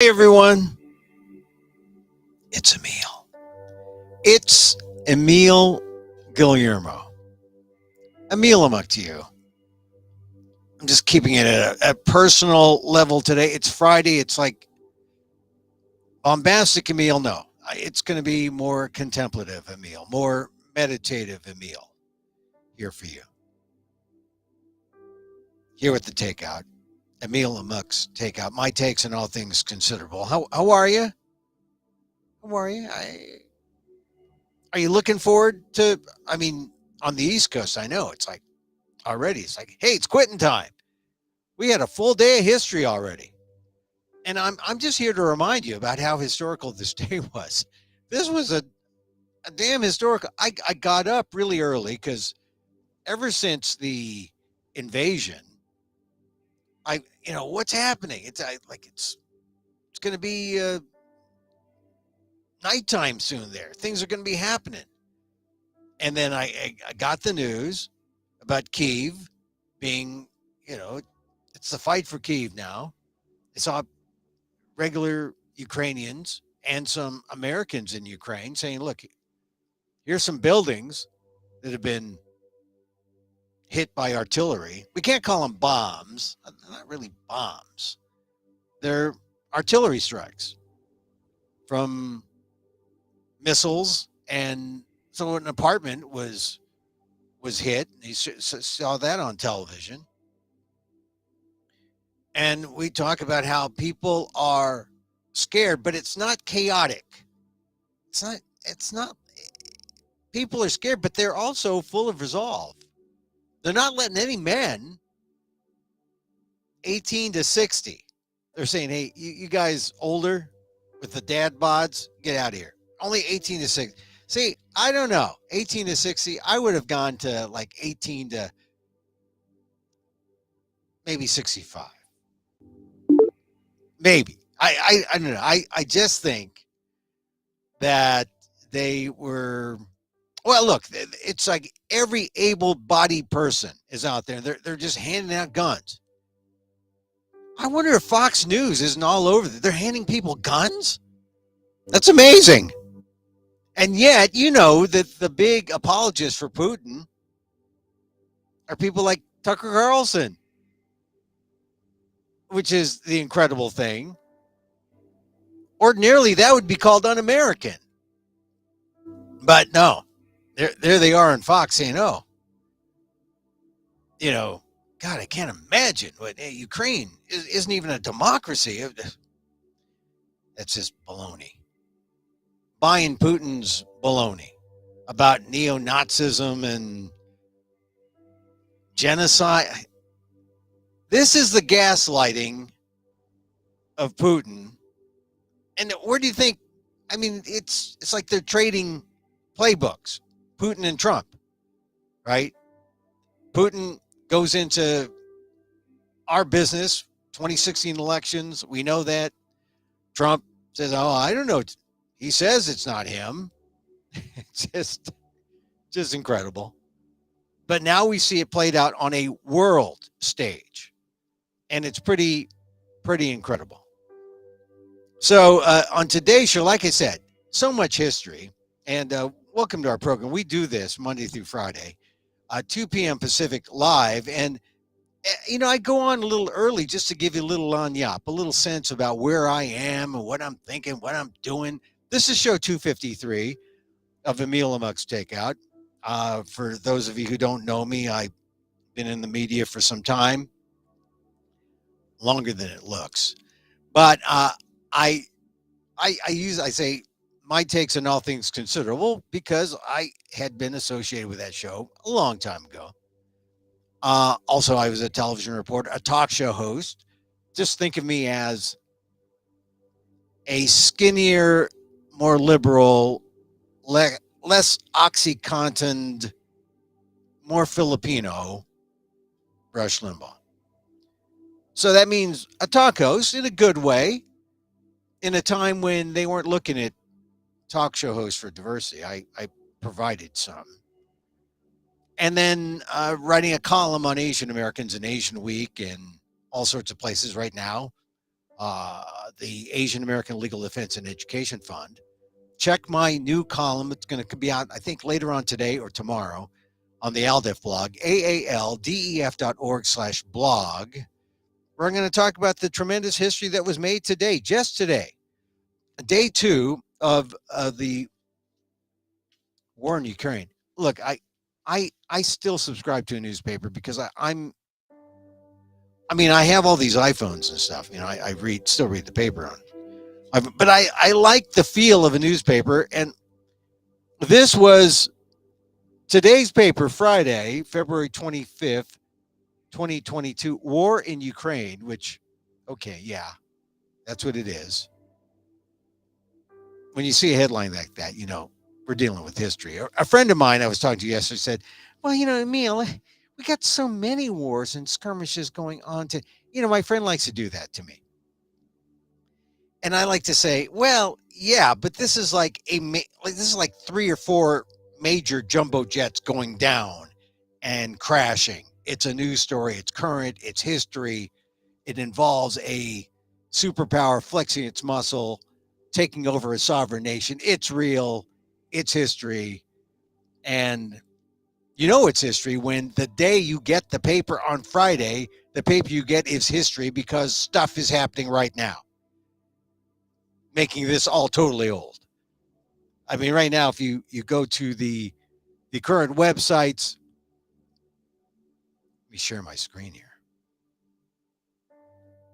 Hey everyone, it's Emil. It's Emil Guillermo. Emil, I'm to you. I'm just keeping it at a personal level today. It's Friday. It's like bombastic Emil. No, it's going to be more contemplative Emil, more meditative Emil. Here for you. Here with the takeout. Emil Amok's takeout. My takes on all things considerable. How are you? How are you? Are you looking forward to? I mean, on the East Coast, I know it's like already. It's like, hey, it's quitting time. We had a full day of history already. And I'm just here to remind you about how historical this day was. This was a damn historical. I got up really early because ever since the invasion, what's happening? It's going to be nighttime soon. There, things are going to be happening. And then I got the news about Kyiv being, it's the fight for Kyiv now. I saw regular Ukrainians and some Americans in Ukraine saying, look, here's some buildings that have been hit by artillery. We can't call them bombs. They're not really bombs. They're artillery strikes from missiles. And so an apartment was hit. He saw that on television. And we talk about how people are scared, but it's not chaotic. It's not people are scared, but they're also full of resolve. They're not letting any men 18 to 60. They're saying, hey, you guys older with the dad bods, get out of here. Only 18 to 60. See, I don't know. 18 to 60, I would have gone to like 18 to maybe 65. Maybe. I don't know. I just think that they were, well, look, it's like every able-bodied person is out there. They're just handing out guns. I wonder if Fox News isn't all over. They're handing people guns. That's amazing. And yet, that the big apologists for Putin are people like Tucker Carlson, which is the incredible thing. Ordinarily, that would be called un-American. But no, there they are on Fox saying, oh, God, I can't imagine what Ukraine isn't even a democracy. That's just baloney. Buying Putin's baloney about neo-Nazism and genocide. This is the gaslighting of Putin. And where do you think? I mean, it's like they're trading playbooks, Putin and Trump, right? Putin goes into our business, 2016 elections. We know that. Trump says, oh, I don't know. He says it's not him. It's just incredible. But now we see it played out on a world stage. And it's pretty incredible. So on today's show, like I said, so much history. And welcome to our program. We do this Monday through Friday, 2 p.m. Pacific live. And, I go on a little early just to give you a little lagniappe, a little sense about where I am and what I'm thinking, what I'm doing. This is show 253 of Emil Amok's Takeout. For those of you who don't know me, I've been in the media for some time, longer than it looks. But I say my takes on all things considerable because I had been associated with that show a long time ago. Also, I was a television reporter, a talk show host. Just think of me as a skinnier, more liberal, less OxyContin, more Filipino Rush Limbaugh. So that means a talk host in a good way, in a time when they weren't looking at talk show hosts for diversity. I provided some. And then writing a column on Asian Americans in Asian Week and all sorts of places right now. the Asian American Legal Defense and Education Fund. Check my new column. It's going to be out, I think, later on today or tomorrow on the ALDEF blog, aaldef.org/blog. We're going to talk about the tremendous history that was made today, just today, day 2 of the war in Ukraine. Look, I still subscribe to a newspaper because I have all these iPhones and stuff. I still read the paper on. But I like the feel of a newspaper, and this was today's paper, Friday, February 25th, 2022, war in Ukraine, which, okay, yeah, that's what it is. When you see a headline like that, we're dealing with history. A friend of mine I was talking to yesterday said, well, Emil, we got so many wars and skirmishes going on my friend likes to do that to me. And I like to say, well, yeah, but this is like this is like 3 or 4 major jumbo jets going down and crashing. It's a news story. It's current. It's history. It involves a superpower flexing its muscle, taking over a sovereign nation. It's real. It's history. And it's history when the day you get the paper on Friday, the paper you get is history because stuff is happening right now, making this all totally old. I mean, right now, if you go to the current websites, let me share my screen here.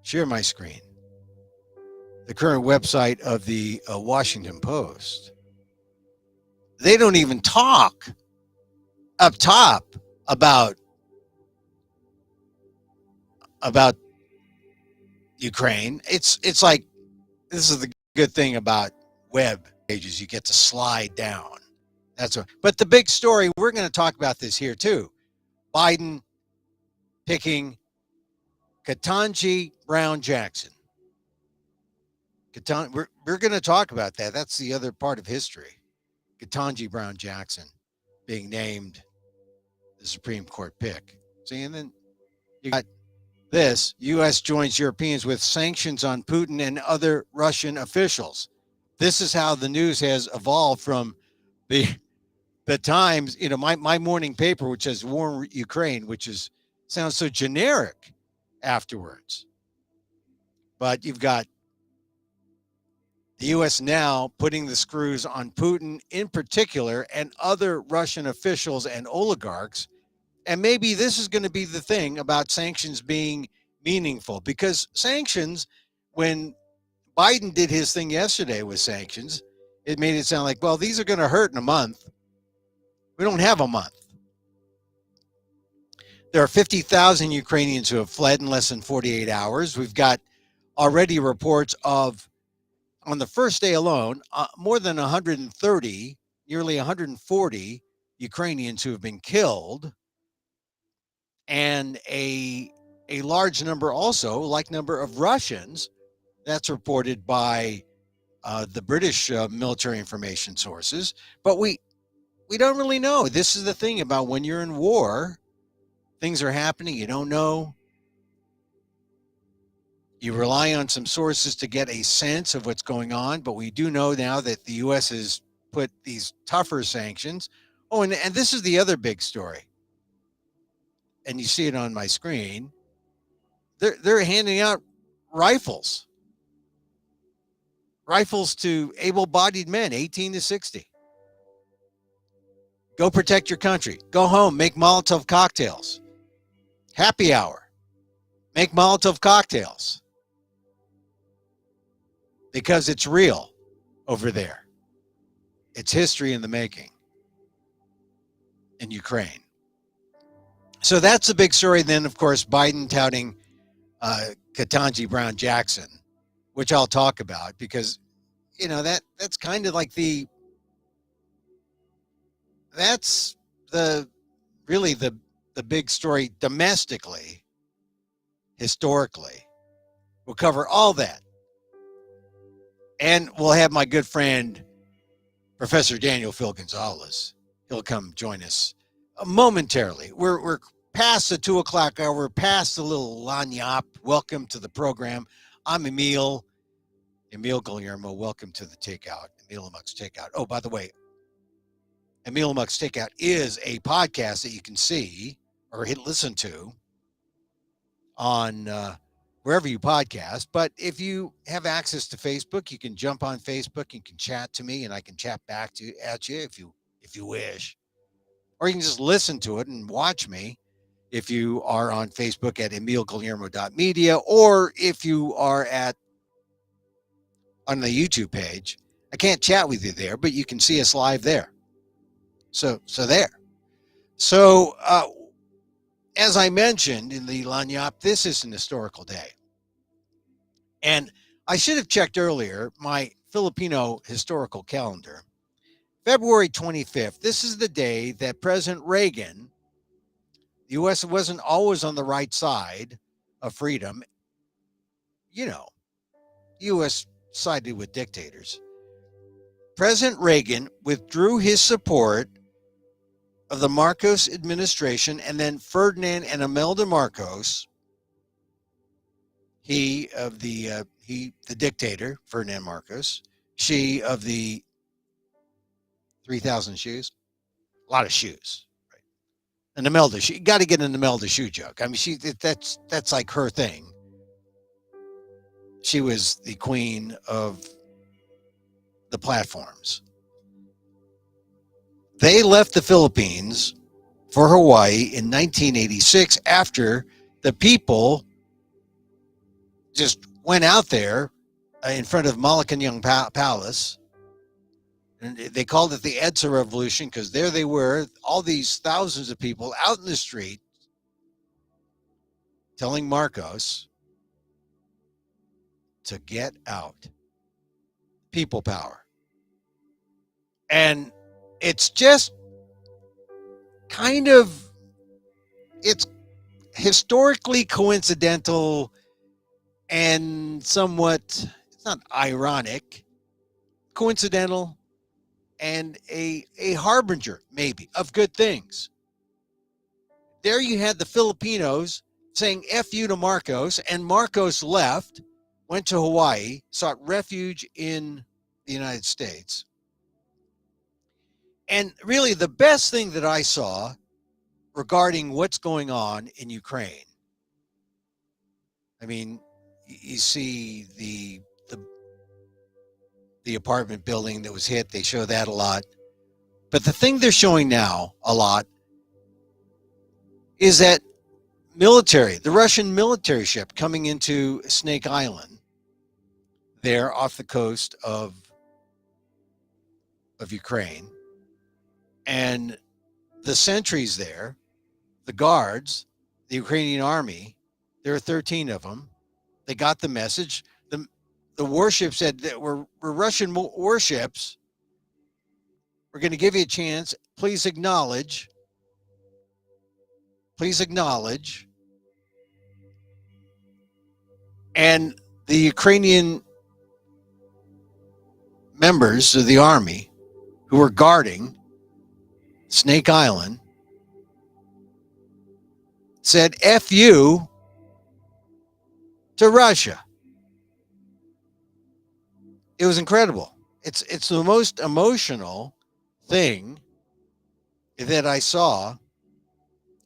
Share my screen. The current website of the Washington Post. They don't even talk up top about Ukraine. It's like, this is the good thing about web pages. You get to slide down. But the big story, we're going to talk about this here too. Biden picking Ketanji Brown Jackson. We're going to talk about that. That's the other part of history. Ketanji Brown Jackson being named the Supreme Court pick. See, and then you got this. U.S. joins Europeans with sanctions on Putin and other Russian officials. This is how the news has evolved from the Times, my morning paper, which says war in Ukraine, sounds so generic afterwards. But you've got the U.S. now putting the screws on Putin in particular and other Russian officials and oligarchs. And maybe this is going to be the thing about sanctions being meaningful, because sanctions, when Biden did his thing yesterday with sanctions, it made it sound like, well, these are going to hurt in a month. We don't have a month. There are 50,000 Ukrainians who have fled in less than 48 hours. We've got already reports of, on the first day alone, more than 130, nearly 140 Ukrainians who have been killed, and a large number also, like number of Russians. That's reported by the British military information sources. But we don't really know. This is the thing about when you're in war, things are happening, you don't know. You rely on some sources to get a sense of what's going on, but we do know now that the U.S. has put these tougher sanctions. Oh, and this is the other big story. And you see it on my screen. They're handing out rifles to able-bodied men, 18 to 60. Go protect your country. Go home, make Molotov cocktails. Happy hour. Make Molotov cocktails. Because it's real over there. It's history in the making in Ukraine. So that's the big story. Then, of course, Biden touting Ketanji Brown Jackson, which I'll talk about, because, that's kind of like that's the big story domestically, historically. We'll cover all that. And we'll have my good friend, Professor Daniel Phil Gonzalez. He'll come join us momentarily. We're past the 2 o'clock hour. We're past the little lagniappe. Welcome to the program. I'm Emil Guillermo. Welcome to the Takeout, Emil Amok's Takeout. Oh, by the way, Emil Amok's Takeout is a podcast that you can see or listen to on wherever you podcast. But if you have access to Facebook, you can jump on Facebook. You can chat to me, and I can chat back at you if you wish. Or you can just listen to it and watch me if you are on Facebook at emilguillermo.media, or if you are on the YouTube page. I can't chat with you there, but you can see us live there. So there. So as I mentioned in the Lanyap, this is an historical day. And I should have checked earlier my Filipino historical calendar. February 25th, this is the day that President Reagan, the U.S. wasn't always on the right side of freedom. You know, the U.S. sided with dictators. President Reagan withdrew his support of the Marcos administration, and then Ferdinand and Imelda Marcos, he the dictator, Ferdinand Marcos, she of the 3,000 shoes, a lot of shoes, right? And Imelda, she got to get an Imelda shoe joke. I mean, that's like her thing. She was the queen of the platforms. They left the Philippines for Hawaii in 1986 after the people just went out there in front of Malacanang Palace, and they called it the EDSA Revolution because there they were, all these thousands of people out in the street telling Marcos to get out. People power. And it's just kind of, it's historically coincidental and somewhat, it's not ironic, coincidental, and a harbinger, maybe, of good things. There you had the Filipinos saying F you to Marcos, and Marcos left, went to Hawaii, sought refuge in the United States. And really the best thing that I saw regarding what's going on in Ukraine, I mean, you see the apartment building that was hit, they show that a lot. But the thing they're showing now a lot is that the Russian military ship coming into Snake Island, there off the coast of Ukraine, and the sentries there, the guards, the Ukrainian army, there are 13 of them. They got the message. The warship said that we're Russian warships. We're going to give you a chance. Please acknowledge. Please acknowledge. And the Ukrainian members of the army who were guarding Snake Island said F you to Russia. It was incredible. It's the most emotional thing that I saw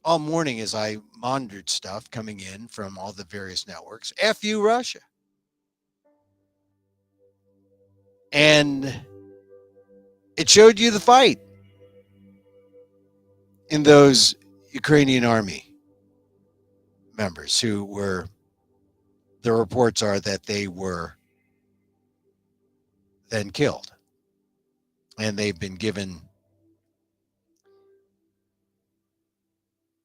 all morning as I monitored stuff coming in from all the various networks. F you, Russia. And it showed you the fight in those Ukrainian army members who were, the reports are that they were then killed. And they've been given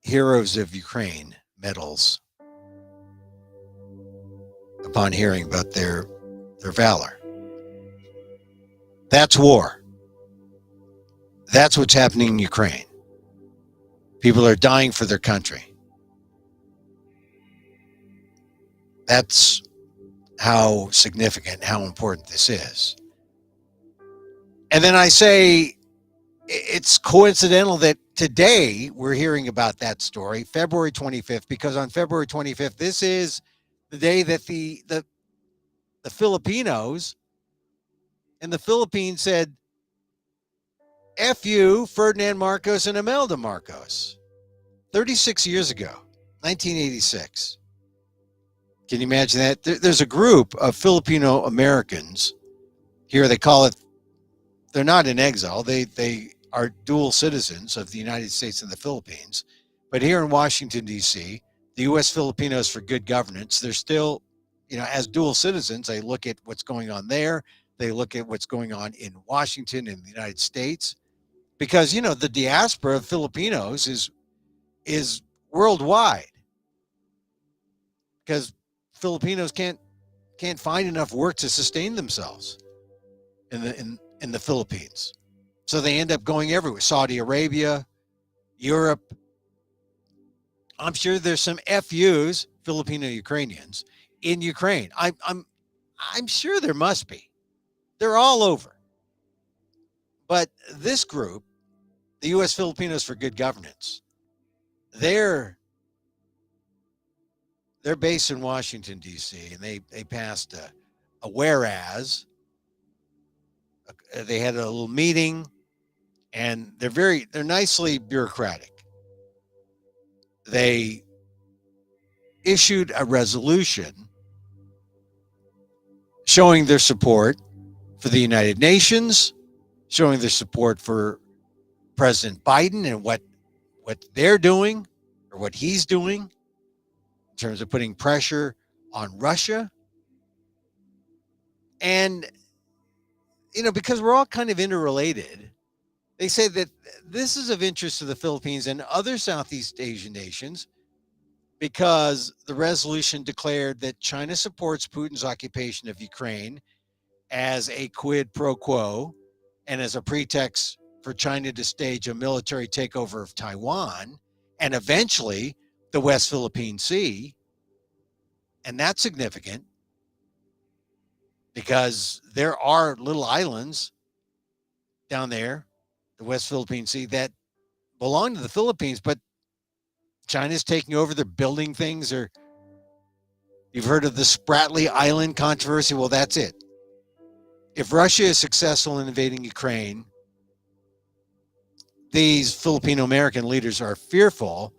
Heroes of Ukraine medals upon hearing about their valor. That's war. That's what's happening in Ukraine. People are dying for their country. That's how significant, how important this is. And then I say it's coincidental that today we're hearing about that story, February 25th, because on February 25th, this is the day that the the Filipinos, and the Philippines said, F you, Ferdinand Marcos and Imelda Marcos. 36 years ago, 1986. Can you imagine that? There's a group of Filipino Americans here. They call it, they're not in exile. They are dual citizens of the United States and the Philippines. But here in Washington, D.C., the U.S. Filipinos for Good Governance, they're still, as dual citizens, they look at what's going on there. They look at what's going on in Washington and the United States. Because, the diaspora of Filipinos is worldwide. Because Filipinos can't find enough work to sustain themselves in the Philippines. So they end up going everywhere. Saudi Arabia, Europe. I'm sure there's some FUs, Filipino Ukrainians, in Ukraine. I'm sure there must be. They're all over. But this group, the U.S. Filipinos for Good Governance, they're based in Washington, D.C., and they passed a whereas. They had a little meeting, and they're nicely bureaucratic. They issued a resolution showing their support for the United Nations, showing their support for President Biden and what they're doing or what he's doing in terms of putting pressure on Russia. And, because we're all kind of interrelated, they say that this is of interest to the Philippines and other Southeast Asian nations because the resolution declared that China supports Putin's occupation of Ukraine as a quid pro quo and as a pretext for China to stage a military takeover of Taiwan and eventually the West Philippine Sea. And that's significant because there are little islands down there, the West Philippine Sea, that belong to the Philippines, but China's taking over. They're building things. You've heard of the Spratly Island controversy? Well, that's it. If Russia is successful in invading Ukraine, these Filipino American leaders are fearful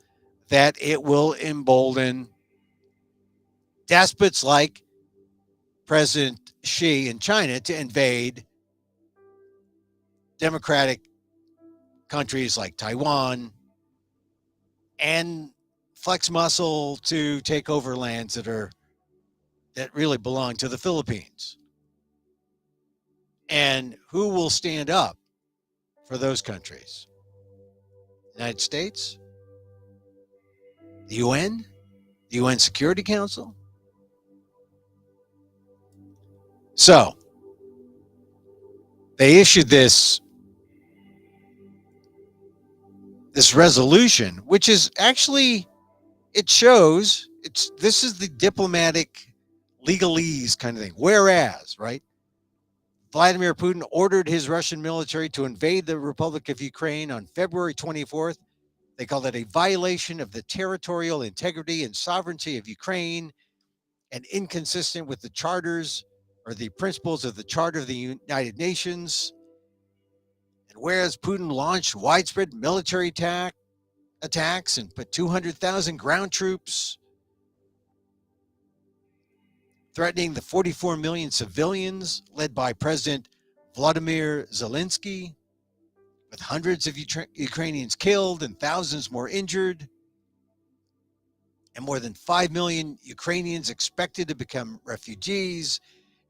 that it will embolden despots like President Xi in China to invade democratic countries like Taiwan and flex muscle to take over lands that really belong to the Philippines. And who will stand up for those countries? United States? The UN? The UN Security Council? So, they issued this resolution, which is actually, this is the diplomatic legalese kind of thing. Whereas, right? Vladimir Putin ordered his Russian military to invade the Republic of Ukraine on February 24th. They called it a violation of the territorial integrity and sovereignty of Ukraine and inconsistent with the charters or the principles of the Charter of the United Nations. And whereas Putin launched widespread military attacks and put 200,000 ground troops, threatening the 44 million civilians led by President Vladimir Zelensky, with hundreds of Ukrainians killed and thousands more injured, and more than 5 million Ukrainians expected to become refugees.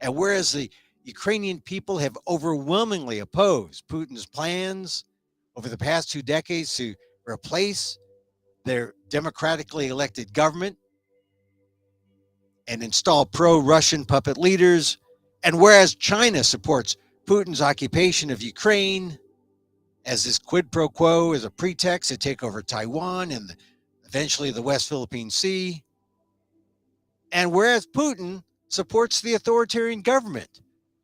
And whereas the Ukrainian people have overwhelmingly opposed Putin's plans over the past 2 decades to replace their democratically elected government and install pro-Russian puppet leaders, and whereas China supports Putin's occupation of Ukraine as this quid pro quo as a pretext to take over Taiwan and eventually the West Philippine Sea, and whereas Putin supports the authoritarian government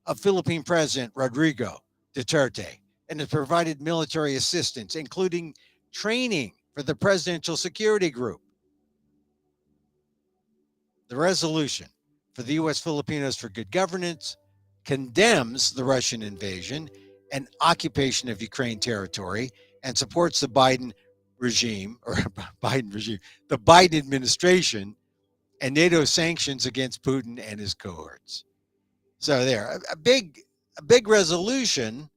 of Philippine President Rodrigo Duterte and has provided military assistance, including training for the Presidential Security Group. The resolution for the U.S. Filipinos for good governance, condemns the Russian invasion and occupation of Ukraine territory, and supports the Biden regime, the Biden administration, and NATO sanctions against Putin and his cohorts. So there, a big resolution.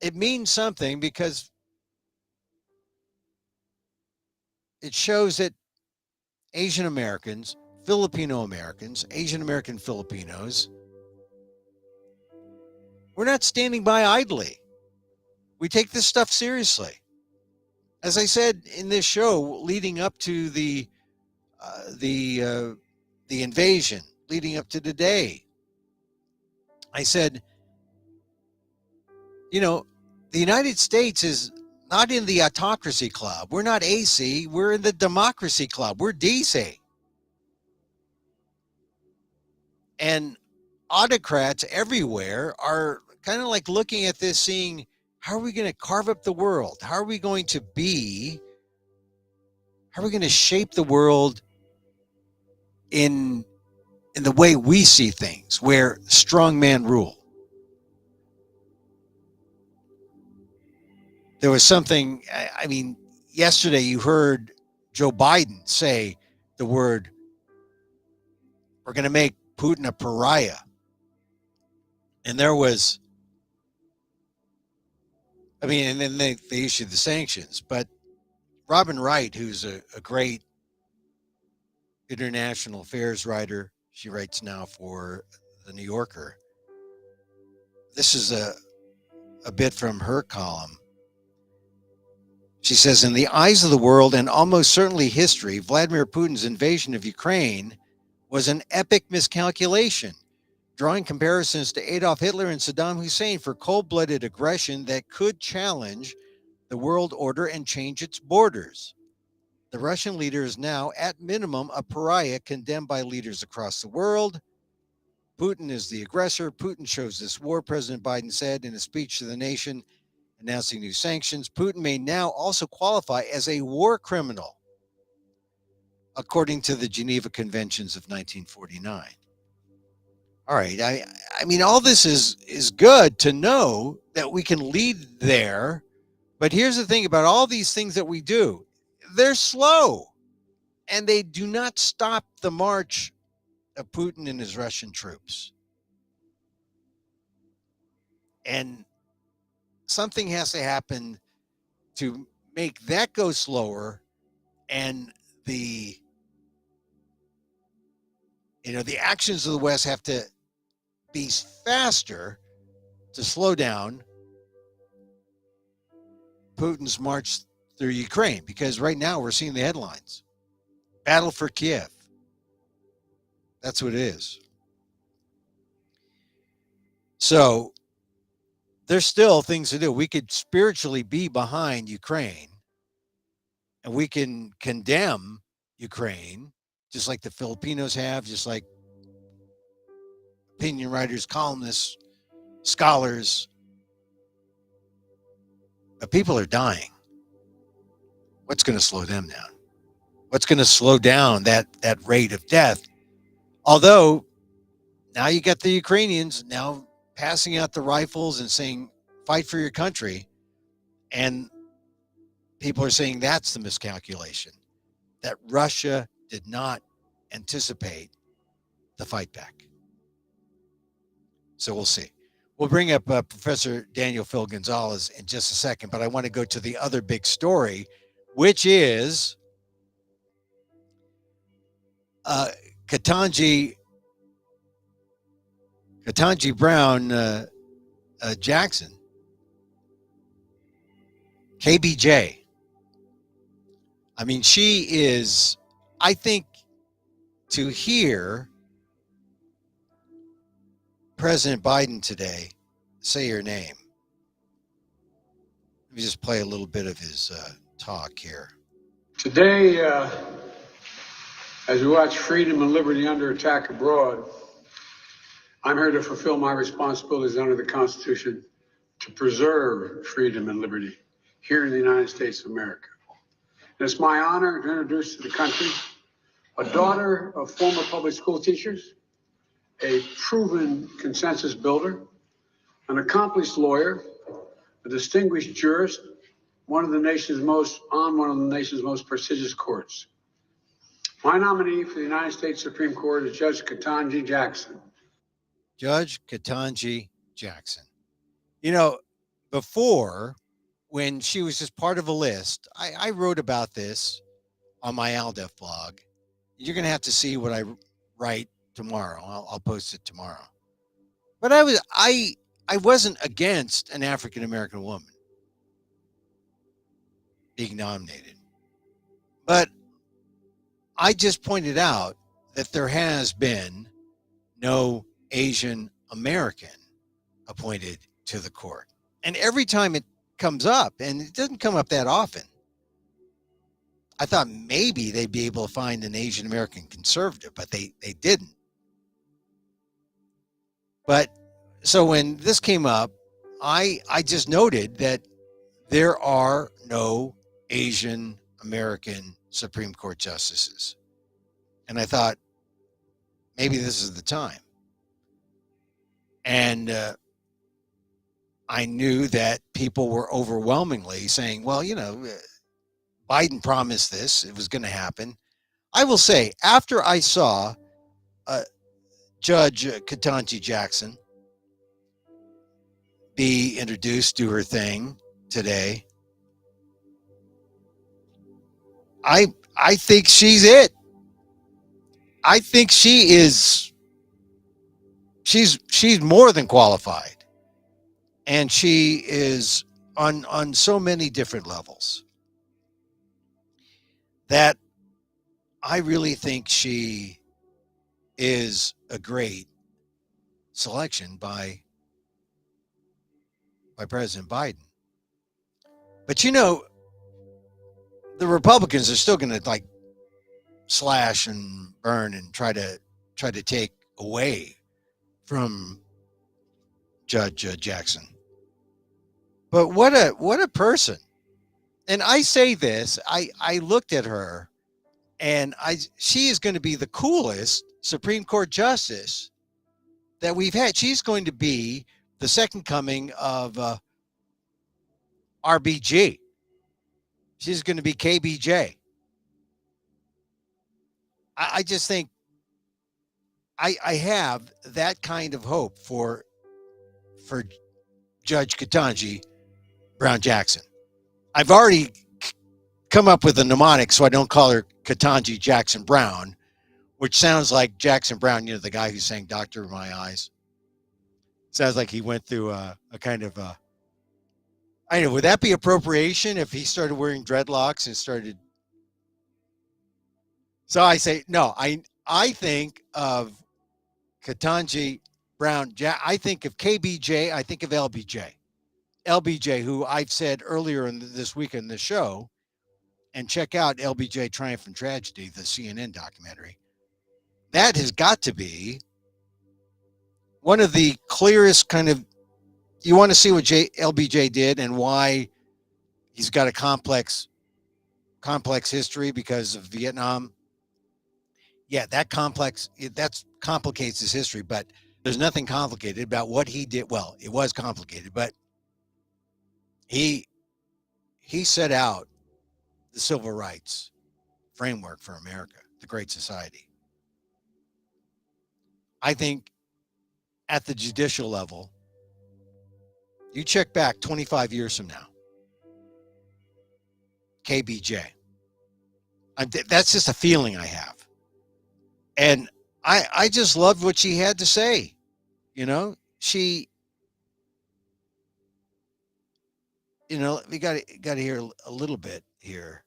It means something because it shows that Asian Americans, Filipino Americans, Asian American Filipinos, we're not standing by idly. We take this stuff seriously. As I said in this show, leading up to the invasion, leading up to today, I said, you know, the United States is not in the autocracy club. We're not AC. We're in the democracy club. We're DC. And autocrats everywhere are kind of like looking at this, seeing, how are we going to carve up the world? How are we going to shape the world in the way we see things, where strong man rule? There was something, I mean, yesterday you heard Joe Biden say the word, we're going to make Putin a pariah. And there was, I mean, and then they issued the sanctions. But Robin Wright, who's a great international affairs writer, she writes now for The New Yorker. This is a bit from her column. She says, in the eyes of the world and almost certainly history, Vladimir Putin's invasion of Ukraine was an epic miscalculation, drawing comparisons to Adolf Hitler and Saddam Hussein for cold-blooded aggression that could challenge the world order and change its borders. The Russian leader is now, at minimum, a pariah condemned by leaders across the world. Putin is the aggressor. Putin chose this war, President Biden said in a speech to the nation announcing new sanctions. Putin may now also qualify as a war criminal, according to the Geneva Conventions of 1949. All right. I mean, all this is good to know that we can lead there. But here's the thing about all these things that we do. They're slow, and they do not stop the march of Putin and his Russian troops. And something has to happen to make that go slower, and the actions of the West have to be faster to slow down Putin's march through Ukraine, because right now we're seeing the headlines. Battle for Kiev. That's what it is. So there's still things to do. We could spiritually be behind Ukraine, and we can condemn Ukraine, just like the Filipinos have, just like opinion writers, columnists, scholars. But people are dying. What's going to slow them down? What's going to slow down that rate of death? Although now you got the Ukrainians now passing out the rifles and saying, fight for your country. And people are saying that's the miscalculation, that Russia did not anticipate the fight back. So we'll see. We'll bring up Professor Daniel Phil Gonzalez in just a second, but I want to go to the other big story, which is Ketanji Brown Jackson, KBJ. I mean, she is, I think, to hear President Biden today say her name. Let me just play a little bit of his talk here. Today, as we watch freedom and liberty under attack abroad, I'm here to fulfill my responsibilities under the Constitution to preserve freedom and liberty here in the United States of America. And it's my honor to introduce to the country a daughter of former public school teachers, a proven consensus builder, an accomplished lawyer, a distinguished jurist, one of the nation's most prestigious courts. My nominee for the United States Supreme Court is Judge Ketanji Jackson. Judge Ketanji Jackson. You know, before, when she was just part of a list, I wrote about this on my Aldef blog. You're going to have to see what I write tomorrow. I'll post it tomorrow. But I wasn't against an African American woman being nominated. But I just pointed out that there has been no Asian American appointed to the court. And every time it comes up, and it doesn't come up that often, I thought maybe they'd be able to find an Asian American conservative, but they didn't. But so when this came up, I just noted that there are no Asian American Supreme Court justices. And I thought maybe this is the time. And I knew that people were overwhelmingly saying, well, you know, Biden promised this, it was going to happen. I will say, after I saw Judge Ketanji Jackson be introduced to her thing today, I think she's it. I think she's more than qualified. And she is on so many different levels that I really think she is a great selection by President Biden. But you know, the Republicans are still going to like slash and burn and try to take away from Judge Jackson. But what a person. And I say this, I looked at her and she is going to be the coolest Supreme Court justice that we've had. She's going to be the second coming of RBG. She's going to be KBJ. I just think I have that kind of hope for Judge Ketanji Brown Jackson. I've already come up with a mnemonic so I don't call her Ketanji Jackson Brown, which sounds like Jackson Brown, you know, the guy who sang Doctor of My Eyes. Sounds like he went through a kind of I know, would that be appropriation if he started wearing dreadlocks and started? So I say, no, I think of Ketanji Brown. I think of KBJ. I think of LBJ. LBJ, who I've said earlier in this week in the show, and check out LBJ Triumph and Tragedy, the CNN documentary. That has got to be one of the clearest kind of, you want to see what LBJ did and why he's got a complex history because of Vietnam. Yeah, that complicates his history, but there's nothing complicated about what he did. Well, it was complicated, but he set out the civil rights framework for America, the Great Society. I think at the judicial level, you check back 25 years from now, KBJ. That's just a feeling I have. And I just loved what she had to say. You know, we got to hear a little bit here.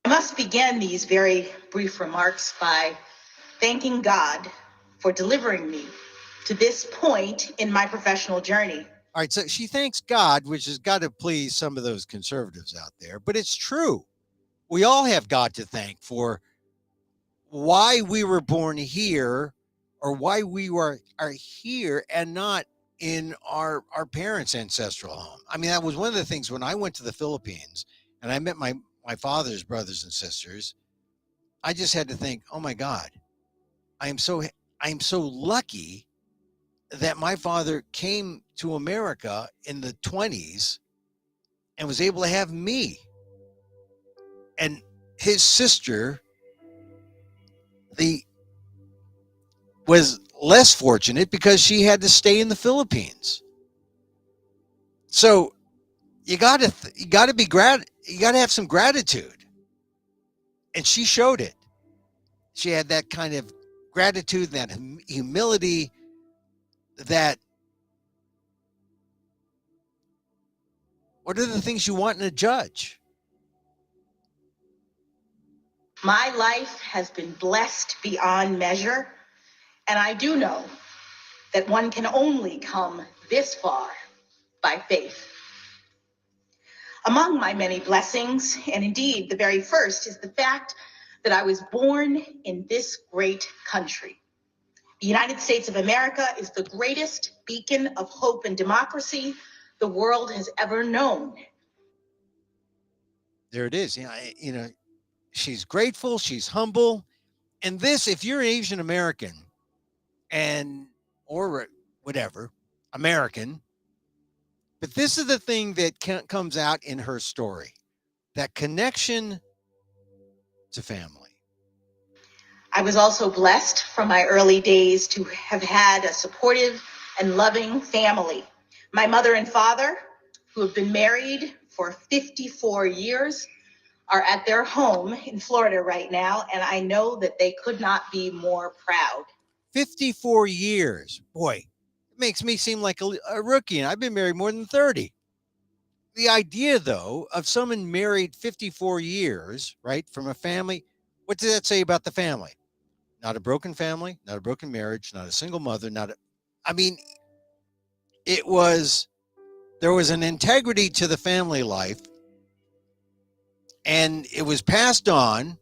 I must begin these very brief remarks by thanking God for delivering me to this point in my professional journey. All right, so she thanks God, which has got to please some of those conservatives out there, but it's true. We all have God to thank for why we were born here, or why we are here and not in our parents' ancestral home. I mean, that was one of the things when I went to the Philippines and I met my father's brothers and sisters. I just had to think, oh my God, I am so I'm so lucky that my father came to America in the 20s and was able to have me. And his sister, the was less fortunate because she had to stay in the Philippines. So you got to have some gratitude, and she showed it. She had that kind of gratitude, that humility, that what are the things you want in a judge? My life has been blessed beyond measure, and I do know that one can only come this far by faith. Among my many blessings, and indeed the very first, is the fact that I was born in this great country. The United States of America is the greatest beacon of hope and democracy the world has ever known. There it is. She's grateful, she's humble. And this, if you're Asian American and or whatever, American, but this is the thing that comes out in her story, that connection to family. I was also blessed from my early days to have had a supportive and loving family. My mother and father, who have been married for 54 years, are at their home in Florida right now, and I know that they could not be more proud. 54 years. Boy, it makes me seem like a rookie, and I've been married more than 30. The idea, though, of someone married 54 years, right, from a family, what does that say about the family? Not a broken family, not a broken marriage, not a single mother, I mean, there was an integrity to the family life, and it was passed on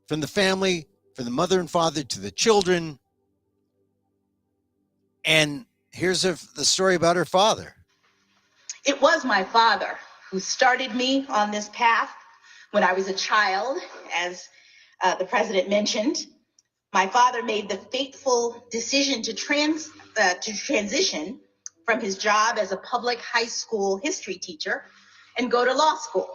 from the family, from the mother and father to the children. And here's the story about her father. It was my father who started me on this path when I was a child, as the president mentioned. My father made the fateful decision to transition from his job as a public high school history teacher and go to law school.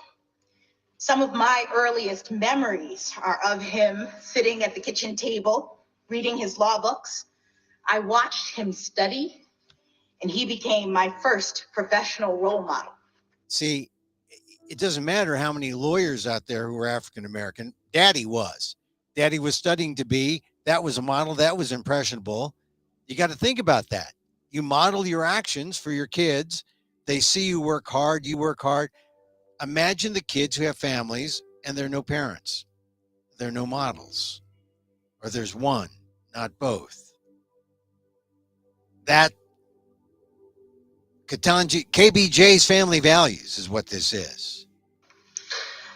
Some of my earliest memories are of him sitting at the kitchen table, reading his law books. I watched him study, and he became my first professional role model. See, it doesn't matter how many lawyers out there who are African American. Daddy was studying to be. That was a model. That was impressionable. You got to think about that. You model your actions for your kids. They see you work hard. You work hard. Imagine the kids who have families and there are no parents. There are no models. Or there's one, not both. That KBJ's family values is what this is.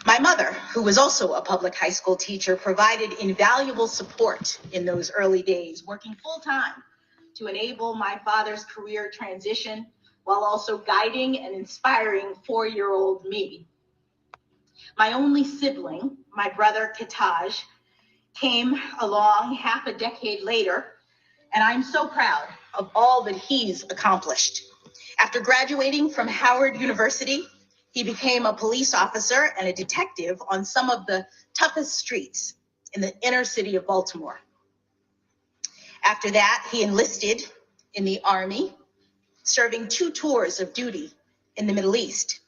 My mother, who was also a public high school teacher, provided invaluable support in those early days, working full-time to enable my father's career transition while also guiding and inspiring 4-year-old me. My only sibling, my brother Kitaj, came along half a decade later, and I'm so proud of all that he's accomplished. After graduating from Howard University, he became a police officer and a detective on some of the toughest streets in the inner city of Baltimore. After that, he enlisted in the Army, serving 2 tours of duty in the Middle East.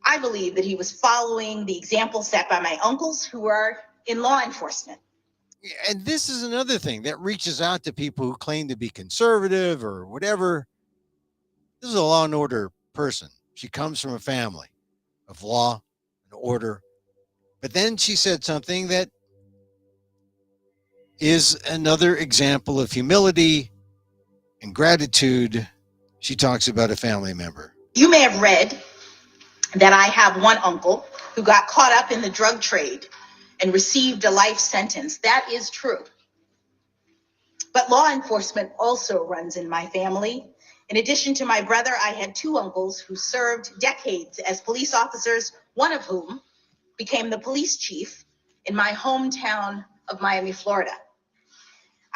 I believe that he was following the example set by my uncles who are in law enforcement. And this is another thing that reaches out to people who claim to be conservative or whatever. This is a law and order person. She comes from a family of law and order. But then she said something that is another example of humility and gratitude. She talks about a family member. You may have read that I have one uncle who got caught up in the drug trade and received a life sentence. That is true. But law enforcement also runs in my family. In addition to my brother, I had 2 uncles who served decades as police officers, one of whom became the police chief in my hometown of Miami, Florida.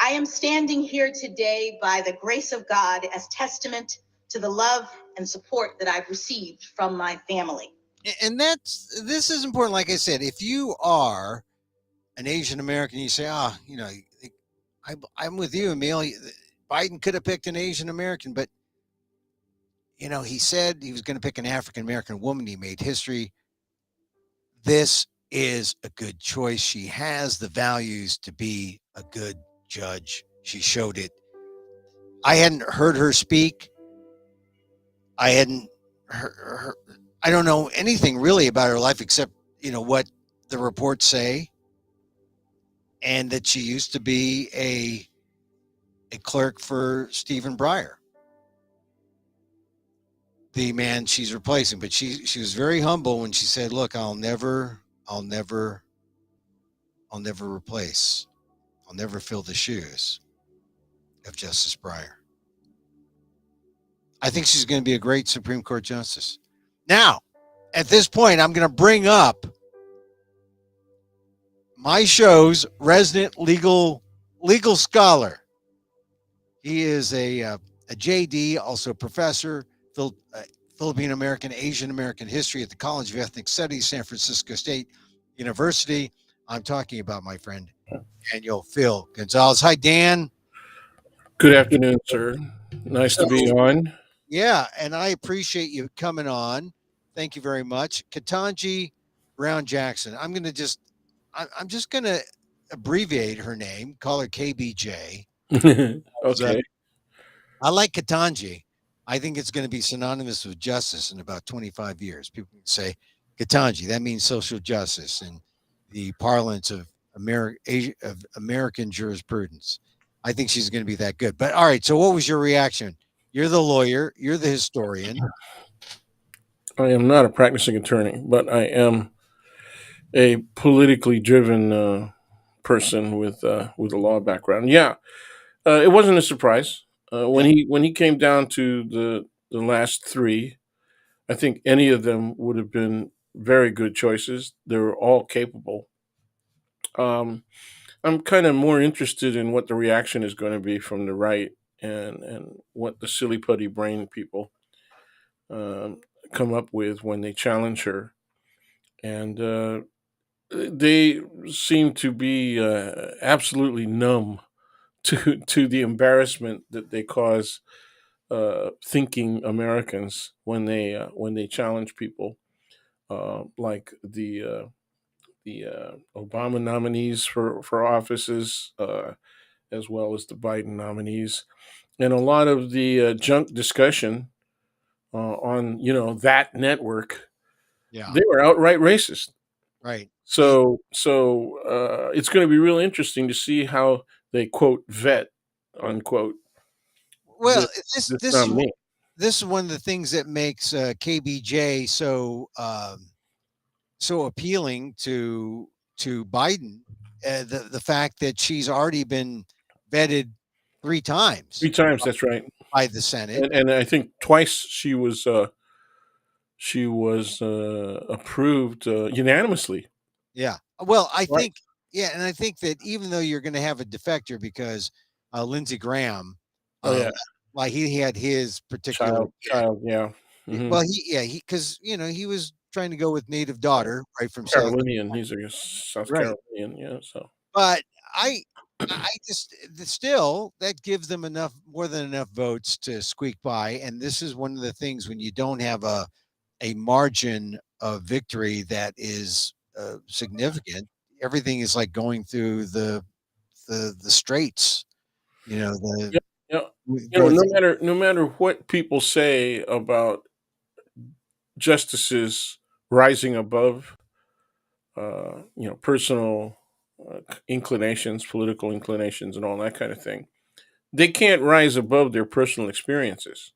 I am standing here today by the grace of God as testament to the love and support that I've received from my family. And this is important. Like I said, if you are an Asian American, you say, I'm with you, Emil. Biden could have picked an Asian American, but he said he was going to pick an African American woman. He made history. This is a good choice. She has the values to be a good judge. She showed it. I hadn't heard her speak. I hadn't heard. I don't know anything really about her life except what the reports say, and that she used to be a clerk for Stephen Breyer, the man she's replacing. But she was very humble when she said, "Look, I'll never replace. I'll never fill the shoes of Justice Breyer." I think she's going to be a great Supreme Court justice. Now, at this point, I'm going to bring up my show's resident legal scholar. He is a JD, also a professor, Filipino American, Asian American history at the College of Ethnic Studies, San Francisco State University. I'm talking about my friend Daniel Phil Gonzalez. Hi, Dan. Good afternoon, sir. Nice to be on. Yeah, and I appreciate you coming on. Thank you very much. Katanji Brown Jackson. I'm just gonna abbreviate her name, call her KBJ. Okay. I like Katanji. I think it's going to be synonymous with justice in about 25 years. People can say Katanji. That means social justice in the parlance of American jurisprudence. I think she's going to be that good. But all right. So, what was your reaction? You're the lawyer. You're the historian. I am not a practicing attorney, but I am a politically driven person with a law background. Yeah, it wasn't a surprise when he came down to the last three. I think any of them would have been very good choices. They were all capable. I'm kind of more interested in what the reaction is going to be from the right and what the silly putty brain people um, come up with when they challenge her. And they seem to be absolutely numb to the embarrassment that they cause thinking Americans when they challenge people like the Obama nominees for offices, as well as the Biden nominees, and a lot of the junk discussion on that network. Yeah. They were outright racist. Right. So it's going to be real interesting to see how they quote vet unquote Well, this, this this this is nominee. this is one of the things that makes KBJ so appealing to Biden. The fact that she's already been vetted 3 times 3 times, that's right. by the Senate. And I think twice she was approved unanimously. Yeah. Well, I Right. think, yeah, and I think that even though you're going to have a defector, because Lindsey Graham, Oh uh, yeah, like he had his particular, child, yeah. Hmm. well, because he was trying to go with native daughter right from South. Carolinian. He's a South Right. Carolinian, yeah. So But I just still that gives them more than enough votes to squeak by. And this is one of the things when you don't have a margin of victory that is significant. Everything is like going through the straits. The yeah, yeah. going No through, matter what people say about justices rising above, personal inclinations, political inclinations, and all that kind of thing, they can't rise above their personal experiences.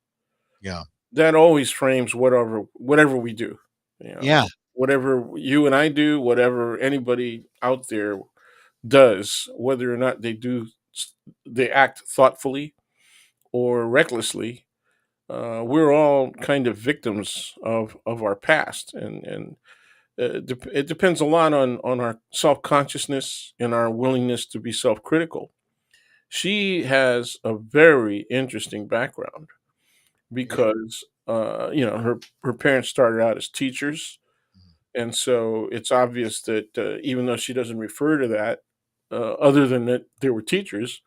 yeah, That always frames whatever we do. You know, yeah, whatever you and I do, whatever anybody out there does, whether or not they act thoughtfully or recklessly, we're all kind of victims of our past, and it depends a lot on our self consciousness and our willingness to be self critical. she has a very interesting background Yeah. because her parents started out as teachers, and so it's obvious that even though she doesn't refer to that, other than that they were teachers,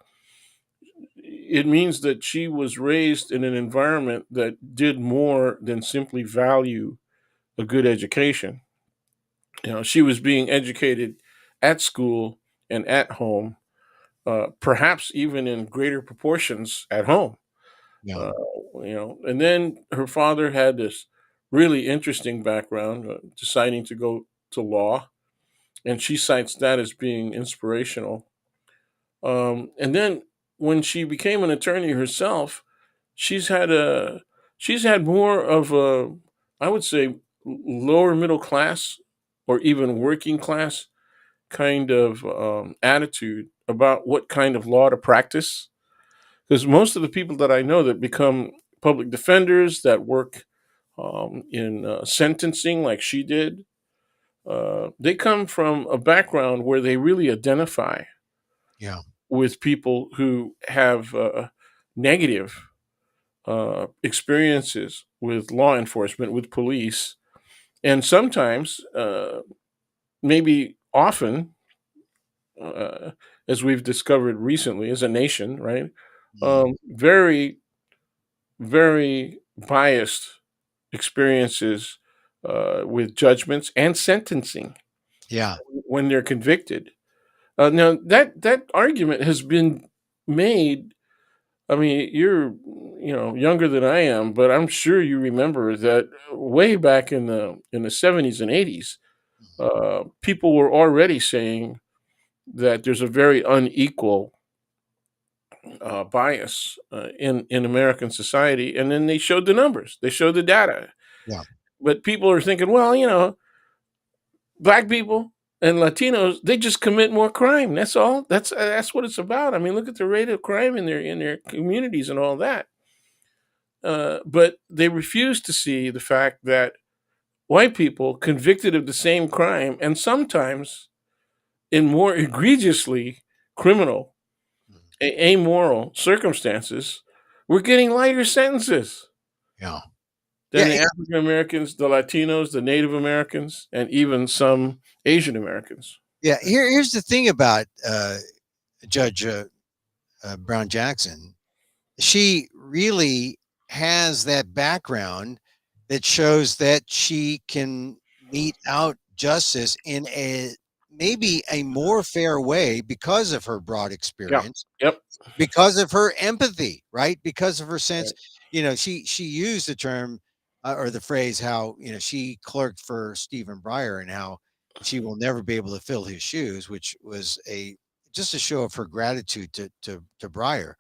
it means that she was raised in an environment that did more than simply value a good education. She was being educated at school and at home, perhaps even in greater proportions at home. Yeah. Uh, and then her father had this really interesting background, deciding to go to law, and she cites that as being inspirational. And then when she became an attorney herself, she's had a she's had more of a, I would say, lower middle class or even working class kind of attitude about what kind of law to practice. Because most of the people that I know that become public defenders, that work in sentencing like she did, they come from a background where they really identify Yeah. with people who have negative experiences with law enforcement, with police, and sometimes, maybe often, uh, as we've discovered recently as a nation, right? Mhm. Very, very biased experiences with judgments and sentencing Yeah. when they're convicted. Now that argument has been made. I mean, you're younger than I am, but I'm sure you remember that way back in the 70s and 80s, Mhm. people were already saying that there's a very unequal bias in American society, and then they showed the numbers, they showed the data. Yeah. But people are thinking, well, black people and Latinos, they just commit more crime. That's all. That's what it's about. I mean, look at the rate of crime in their communities and all that. But they refuse to see the fact that white people convicted of the same crime, and sometimes in more egregiously criminal, Mhm. amoral circumstances, were getting lighter sentences Yeah. than Yeah. the African Americans, the Latinos, the Native Americans, and even some Asian Americans. Yeah. Here's the thing about Judge Brown Jackson. She really has that background that shows that she can mete out justice in a maybe a more fair way because of her broad Yeah. experience, Yep. because of her empathy, right? Because of her sense, Right. she used the term or the phrase how she clerked for Stephen Breyer and how she will never be able to fill his shoes, which was a just a show of her gratitude to Breyer.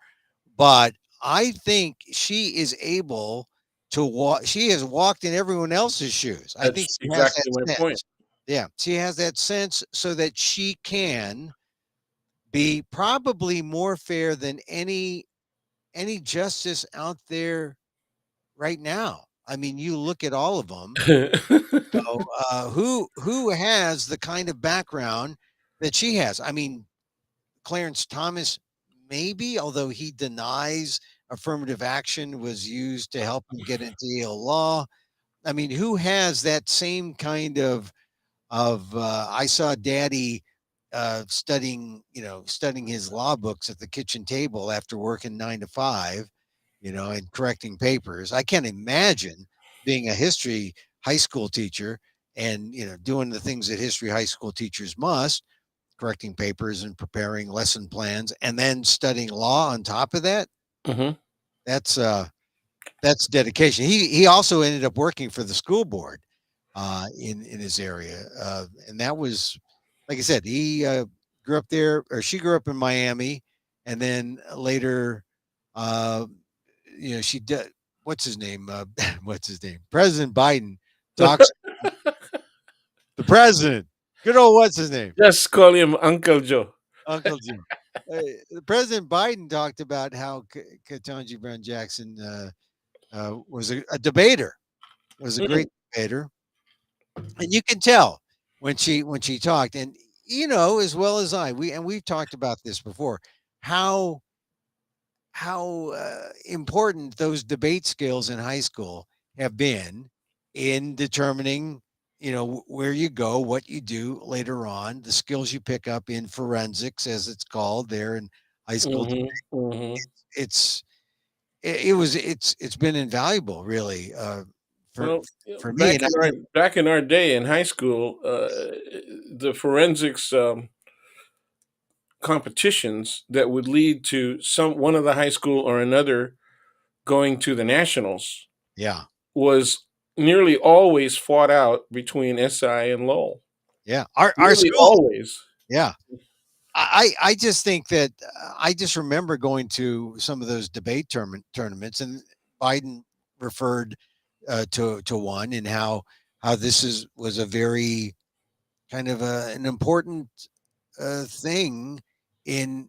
But I think she is able to walk. She has walked in everyone else's shoes. I think That's she has exactly my that point. sense. Yeah, she has that sense so that she can be probably more fair than any justice out there right now. I mean, you look at all of them. Who has the kind of background that she has? I mean, Clarence Thomas, maybe, although he denies affirmative action was used to help him get into Yale law. I mean, who has that same kind of I saw Daddy studying his law books at the kitchen table after working 9 to 5, and correcting papers. I can't imagine being a history high school teacher and doing the things that history high school teachers must, correcting papers and preparing lesson plans, and then studying law on top of that. Hmm. That's that's dedication. He also ended up working for the school board in his area, and that was, like I said, he grew up there, or she grew up in Miami, and then later, uh, she did. What's his name? What's his name? President Biden talks. The president. Good old what's his name? Just call him Uncle Joe. Uncle Joe. President Biden talked about how Ketanji Brown Jackson was a debater, was a Mm. great debater, and you can tell when she talked, and as well as we've talked about this before, how important those debate skills in high school have been in determining, where you go, what you do later on, the skills you pick up in forensics, as it's called there in high school. Hmm. Hmm. It's it's been invaluable, really, for Well, for me. And I think, back in our day in high school, the forensics competitions that would lead to one of the high school or another going to the nationals yeah, was nearly always fought out between SI and Lowell. yeah, our Nearly school, always. yeah. I just think that I just remember going to some of those debate tournaments, and Biden referred to one, and how this was a very kind of an important thing in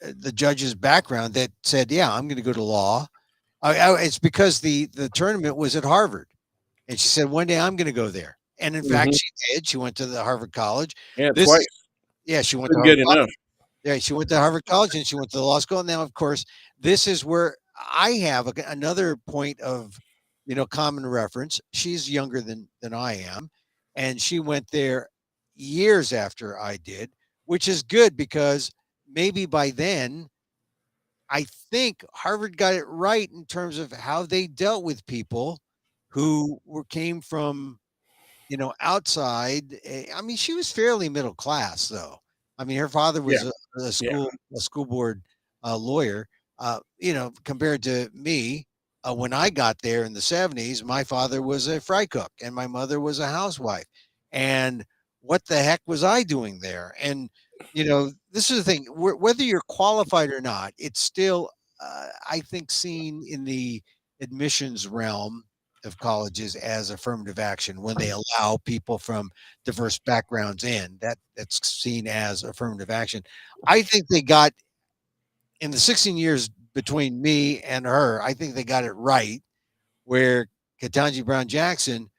the judge's background, that said, yeah, I'm going to go to law. It's because the tournament was at Harvard, and she said one day I'm going to go there, and in fact Hmm. she did. She went to the Harvard College. Yeah, This twice. is Yeah, she went to Couldn't Harvard. get enough. Yeah, she went to Harvard College and she went to the law school. Now, of course, this is where I have another point of, common reference. She's younger than I am, and she went there years after I did, which is good because maybe by then I think Harvard got it right in terms of how they dealt with people who came from, outside. I mean, she was fairly middle class, though. I mean, her father Yeah, was a yeah. school board lawyer. Compared to me, when I got there in the '70s, my father was a fry cook and my mother was a housewife. And what the heck was I doing there? And this is the thing: whether you're qualified or not, it's still, I think, seen in the admissions realm of colleges as affirmative action when they allow people from diverse backgrounds in. That's seen as affirmative action. I think they got, in the 16 years between me and her, I think they got it right, where Ketanji Brown Jackson,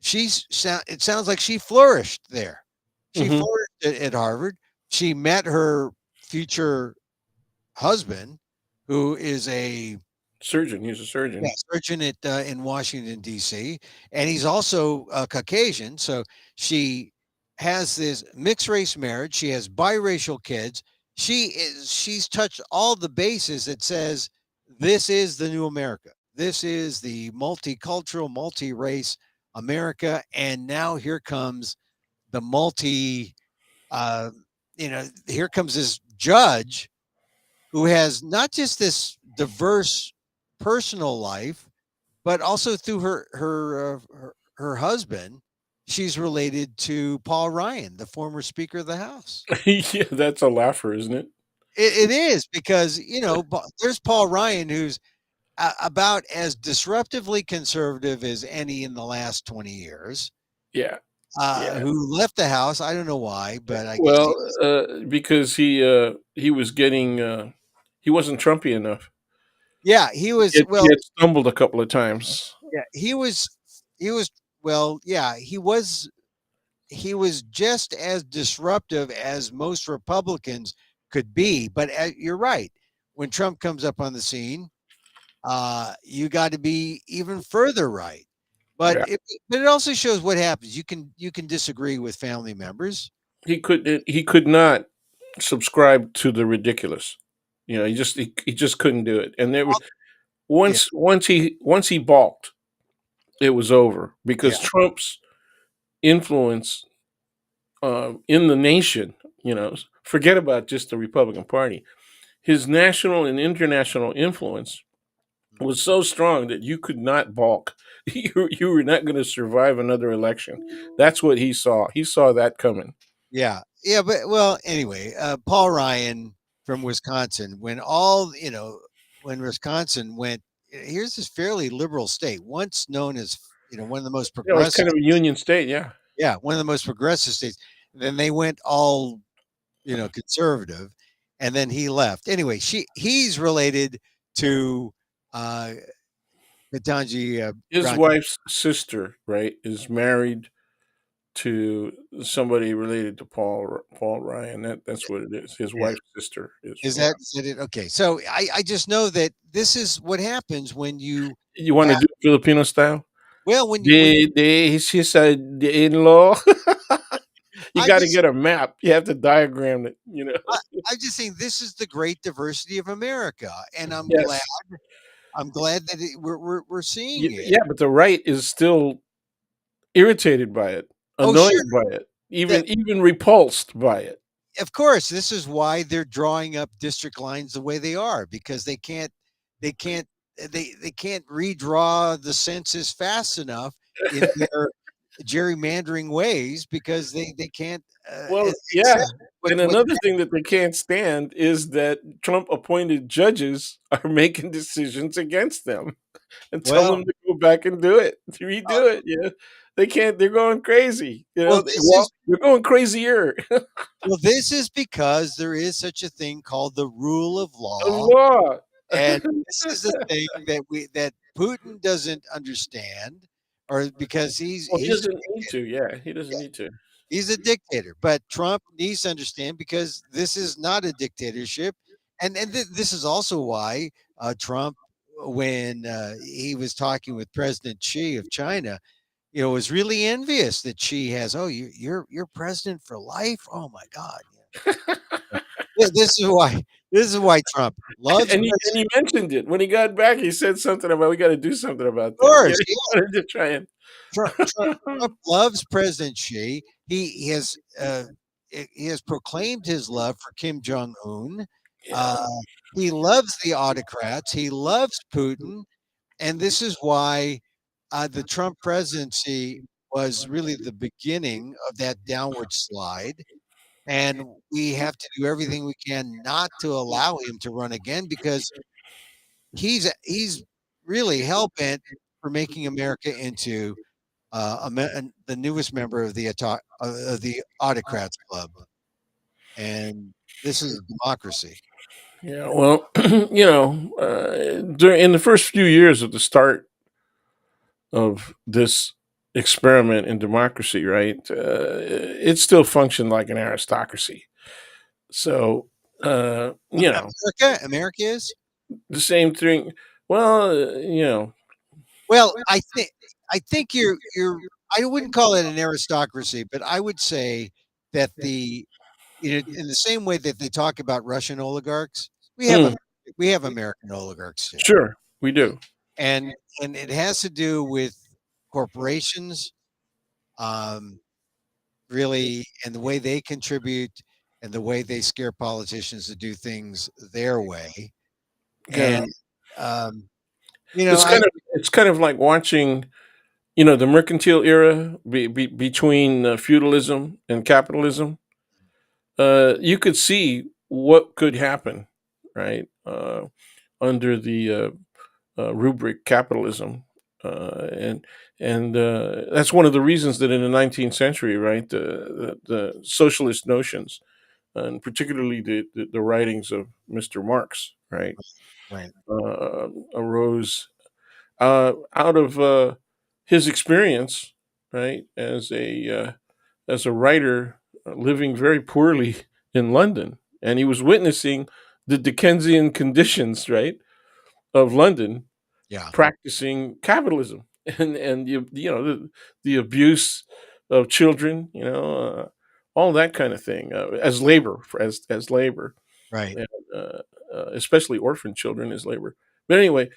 it sounds like she flourished there. She Hmm. flourished at Harvard. She met her future husband, who is a Surgeon. He's a yeah, surgeon. surgeon in Washington D.C., and he's also Caucasian. So she has this mixed race marriage. She has biracial kids. She's touched all the bases that says this is the new America. This is the multicultural, multi-race America, and now here comes the multi. Uh, here comes this judge who has not just this diverse personal life, but also through her husband, she's related to Paul Ryan, the former Speaker of the House. Yeah, that's a laugher, isn't it? It is because there's Paul Ryan, who's about as disruptively conservative as any in the last 20 years. Yeah, yeah. Who left the House? I don't know why, but I guess Well, because he was getting he wasn't Trumpy enough. yeah, he was. He Well, had stumbled a couple of times. yeah, he was. Well, yeah, he was just as disruptive as most Republicans could be. But you're right. When Trump comes up on the scene, you got to be even further right. But Yeah, it also shows what happens. You can disagree with family members. he could not subscribe to the ridiculous. You know, he just couldn't do it. And there was Yeah, once he balked, it was over yeah, because Trump's influence in the nation. You know, forget about just the Republican Party. His national and international influence was so strong that you could not balk. You were not going to survive another election. That's what he saw. He saw that coming. yeah, yeah. But well, anyway, Paul Ryan from Wisconsin, when Wisconsin went, here's this fairly liberal state, once known as one of the most You know, it's progressive. kind of a union state. Yeah. Yeah, one of the most progressive states. Then they went all, conservative, and then he left. Anyway, he's related to uh Ketanji His Brown. wife's sister, right, is married to somebody related to Paul Ryan. That's what it is. His Yeah. wife's sister is. Is Yeah. that it? Okay. So I just know that this is what happens when you You want to have, do it Filipino style? well, when She said the in-law. You I'm got to just get a map. You have to diagram it. I, I'm just saying this is the great diversity of America, and Yes. I'm glad that we're seeing it. Yeah, but the right is still irritated by it, Oh, sure. annoyed by it, That even repulsed by it. of course, this is why they're drawing up district lines the way they are because they can't they can't redraw the census fast enough in their gerrymandering ways because they can't Well, accept yeah. And what another thing that they can't stand is that Trump appointed judges are making decisions against them and tell well them to go back and do it, to uh, redo it. Yeah. They can't, they're going crazy. well this is They're going crazier. well this is because there is such a thing called the rule of Of law. law. And this is the thing that Putin doesn't understand, or because Well, he doesn't need to. Yeah, he doesn't need to. he's a dictator. But Trump needs to understand because this is not a dictatorship, and this is also why Trump, when he was talking with President Xi of China, was really envious that Xi has. Oh, you're president for life. Oh my God. This is why. This is why Trump loves And he mentioned it when he got back. He said something about we got to do something about that. Yeah, course. he wanted to try and. Trump loves President Xi. He has proclaimed his love for Kim Jong Un. Yeah, Uh, he loves the autocrats. He loves Putin, and this is why the Trump presidency was really the beginning of that downward slide. And we have to do everything we can not to allow him to run again because he's really hell bent for making America into the newest member of the autocrats club, and this is democracy. yeah. Well, during in the first few years of the start of this experiment in democracy, right? It still functioned like an aristocracy. So, America is the same thing. Well, well. I think you're. I wouldn't call it an aristocracy, but I would say that in the same way that they talk about Russian oligarchs, we have mm, a we have American oligarchs too, sure, we do. and it has to do with corporations. Um, Really, and the way they contribute and the way they scare politicians to do things their way. Yeah, And um, it's I kind of like watching, the mercantile era between feudalism and capitalism. You could see what could happen, right? Under the rubric capitalism, and that's one of the reasons that in the 19th century, right, the socialist notions, and particularly the writings of Mr. Marx, right, right, arose out of his experience, right, as a writer living very poorly in London, and he was witnessing the Dickensian conditions, right, of London, yeah, practicing capitalism, and the abuse of children, all that kind of thing, as labor, as labor, right. and especially orphan children as labor. But anyway,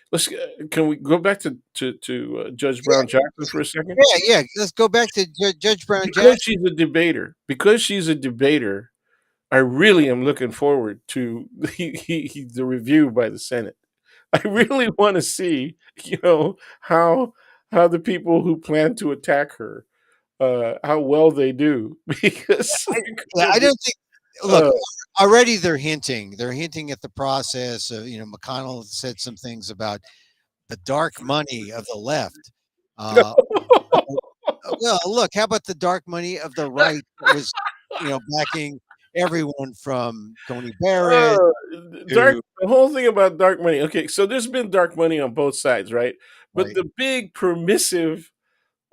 can we go back to Judge Yeah, Brown Jackson for a second? yeah. Let's go back to Judge Brown Because Jackson. she's a debater. Because she's a debater, I really am looking forward to the review by the Senate. I really want to see, how how the people who plan to attack her, how well they do, because Yeah, I don't think. Look, uh, already they're hinting. They're hinting at the process. McConnell said some things about the dark money of the left. Uh, well, look, how about the dark money of the right that was, backing everyone from Tony Barrett uh, dark to the whole thing about dark money. Okay, so there's been dark money on both sides, right? But right, the big permissive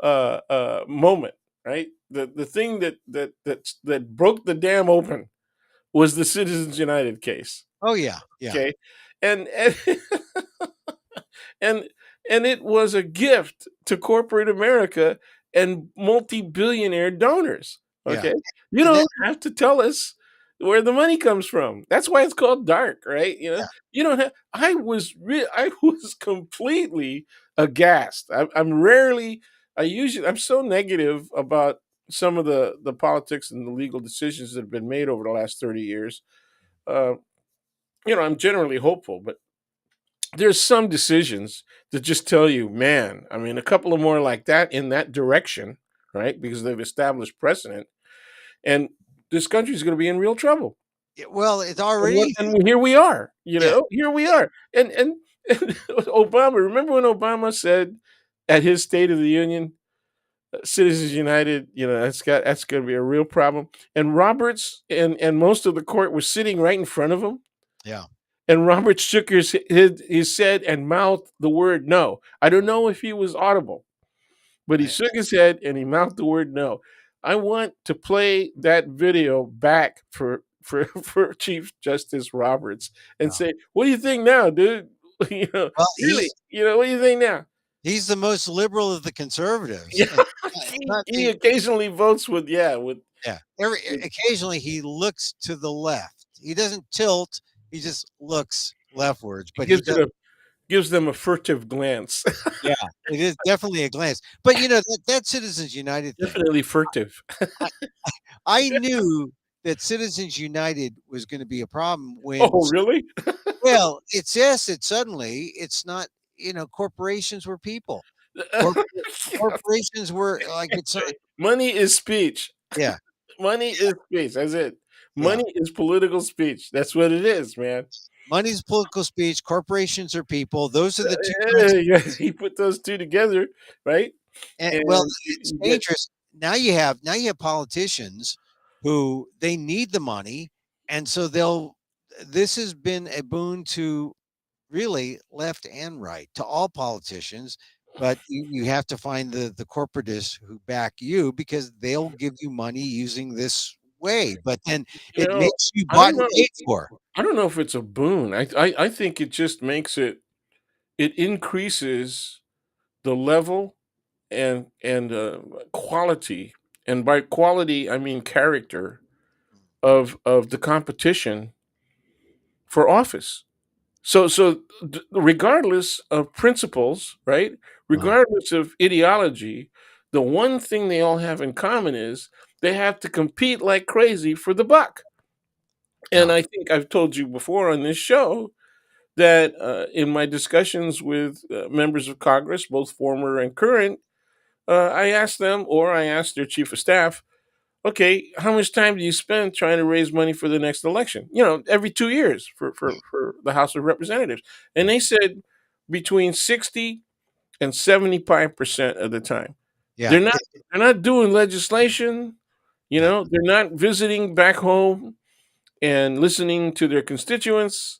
moment, right? the thing that broke the dam open was the Citizens United case. Oh yeah, yeah, Okay, and and and it was a gift to corporate America and multi-billionaire donors. yeah. Okay, you And that, don't have to tell us where the money comes from. That's why it's called dark, right? yeah, You don't have. I was completely aghast. I'm rarely. I'm so negative about some of the politics and the legal decisions that have been made over the last 30 years. Uh, I'm generally hopeful, but there's some decisions that just tell you, man, I mean, a couple of more like that in that direction, right? Because they've established precedent, and this country is going to be in real trouble. well, it's already. And here we are, Yeah, here we are. And Obama, remember when Obama said at his State of the Union, Citizens United, that's going to be a real problem. And Roberts and most of the court was sitting right in front of him. yeah. And Robert shook his head and mouthed the word no. I don't know if he was audible, but he I, shook his head and he mouthed the word no. I want to play that video back for Chief Justice Roberts and no. say, "What do you think now, dude? Well, Really, what do you think now?" he's the most liberal of the conservatives, Yeah, and it's he, not he occasionally votes with yeah. Occasionally he looks to the left. He doesn't tilt. He just looks leftwards, he but he does. gives them a furtive glance. Yeah, it is definitely a glance. But that Citizens United thing. Definitely furtive. I, I knew that Citizens United was going to be a problem when. Oh, really? Well, it's yes. It suddenly it's not. Corporations were people. Corp- Corporations were like it's. Money is speech. Yeah, Money is speech. That's it. yeah. Money is political speech. That's what it is, man. Money's political speech. Corporations are people. Those are the two Yeah, he put those two together, right? And And well, you it's you get dangerous. Now you have politicians who they need the money, and so they'll. This has been a boon to really left and right to all politicians, but you have to find the corporatists who back you because they'll give you money using this way. But then you it know, makes you I bought don't and know. paid for. I don't know if it's a boon. I think it just makes it increases the level and quality, and by quality I mean character of the competition for office. So regardless of principles, right? Uh, Regardless of ideology, the one thing they all have in common is they have to compete like crazy for the buck. And yeah, I think I've told you before on this show that in my discussions with members of Congress, both former and current, I asked them, or I asked their chief of staff, okay, how much time do you spend trying to raise money for the next election? Every 2 years for the House of Representatives. And they said between 60 and 75% of the time. yeah, They're not they're not doing legislation, yeah. they're not visiting back home and listening to their constituents.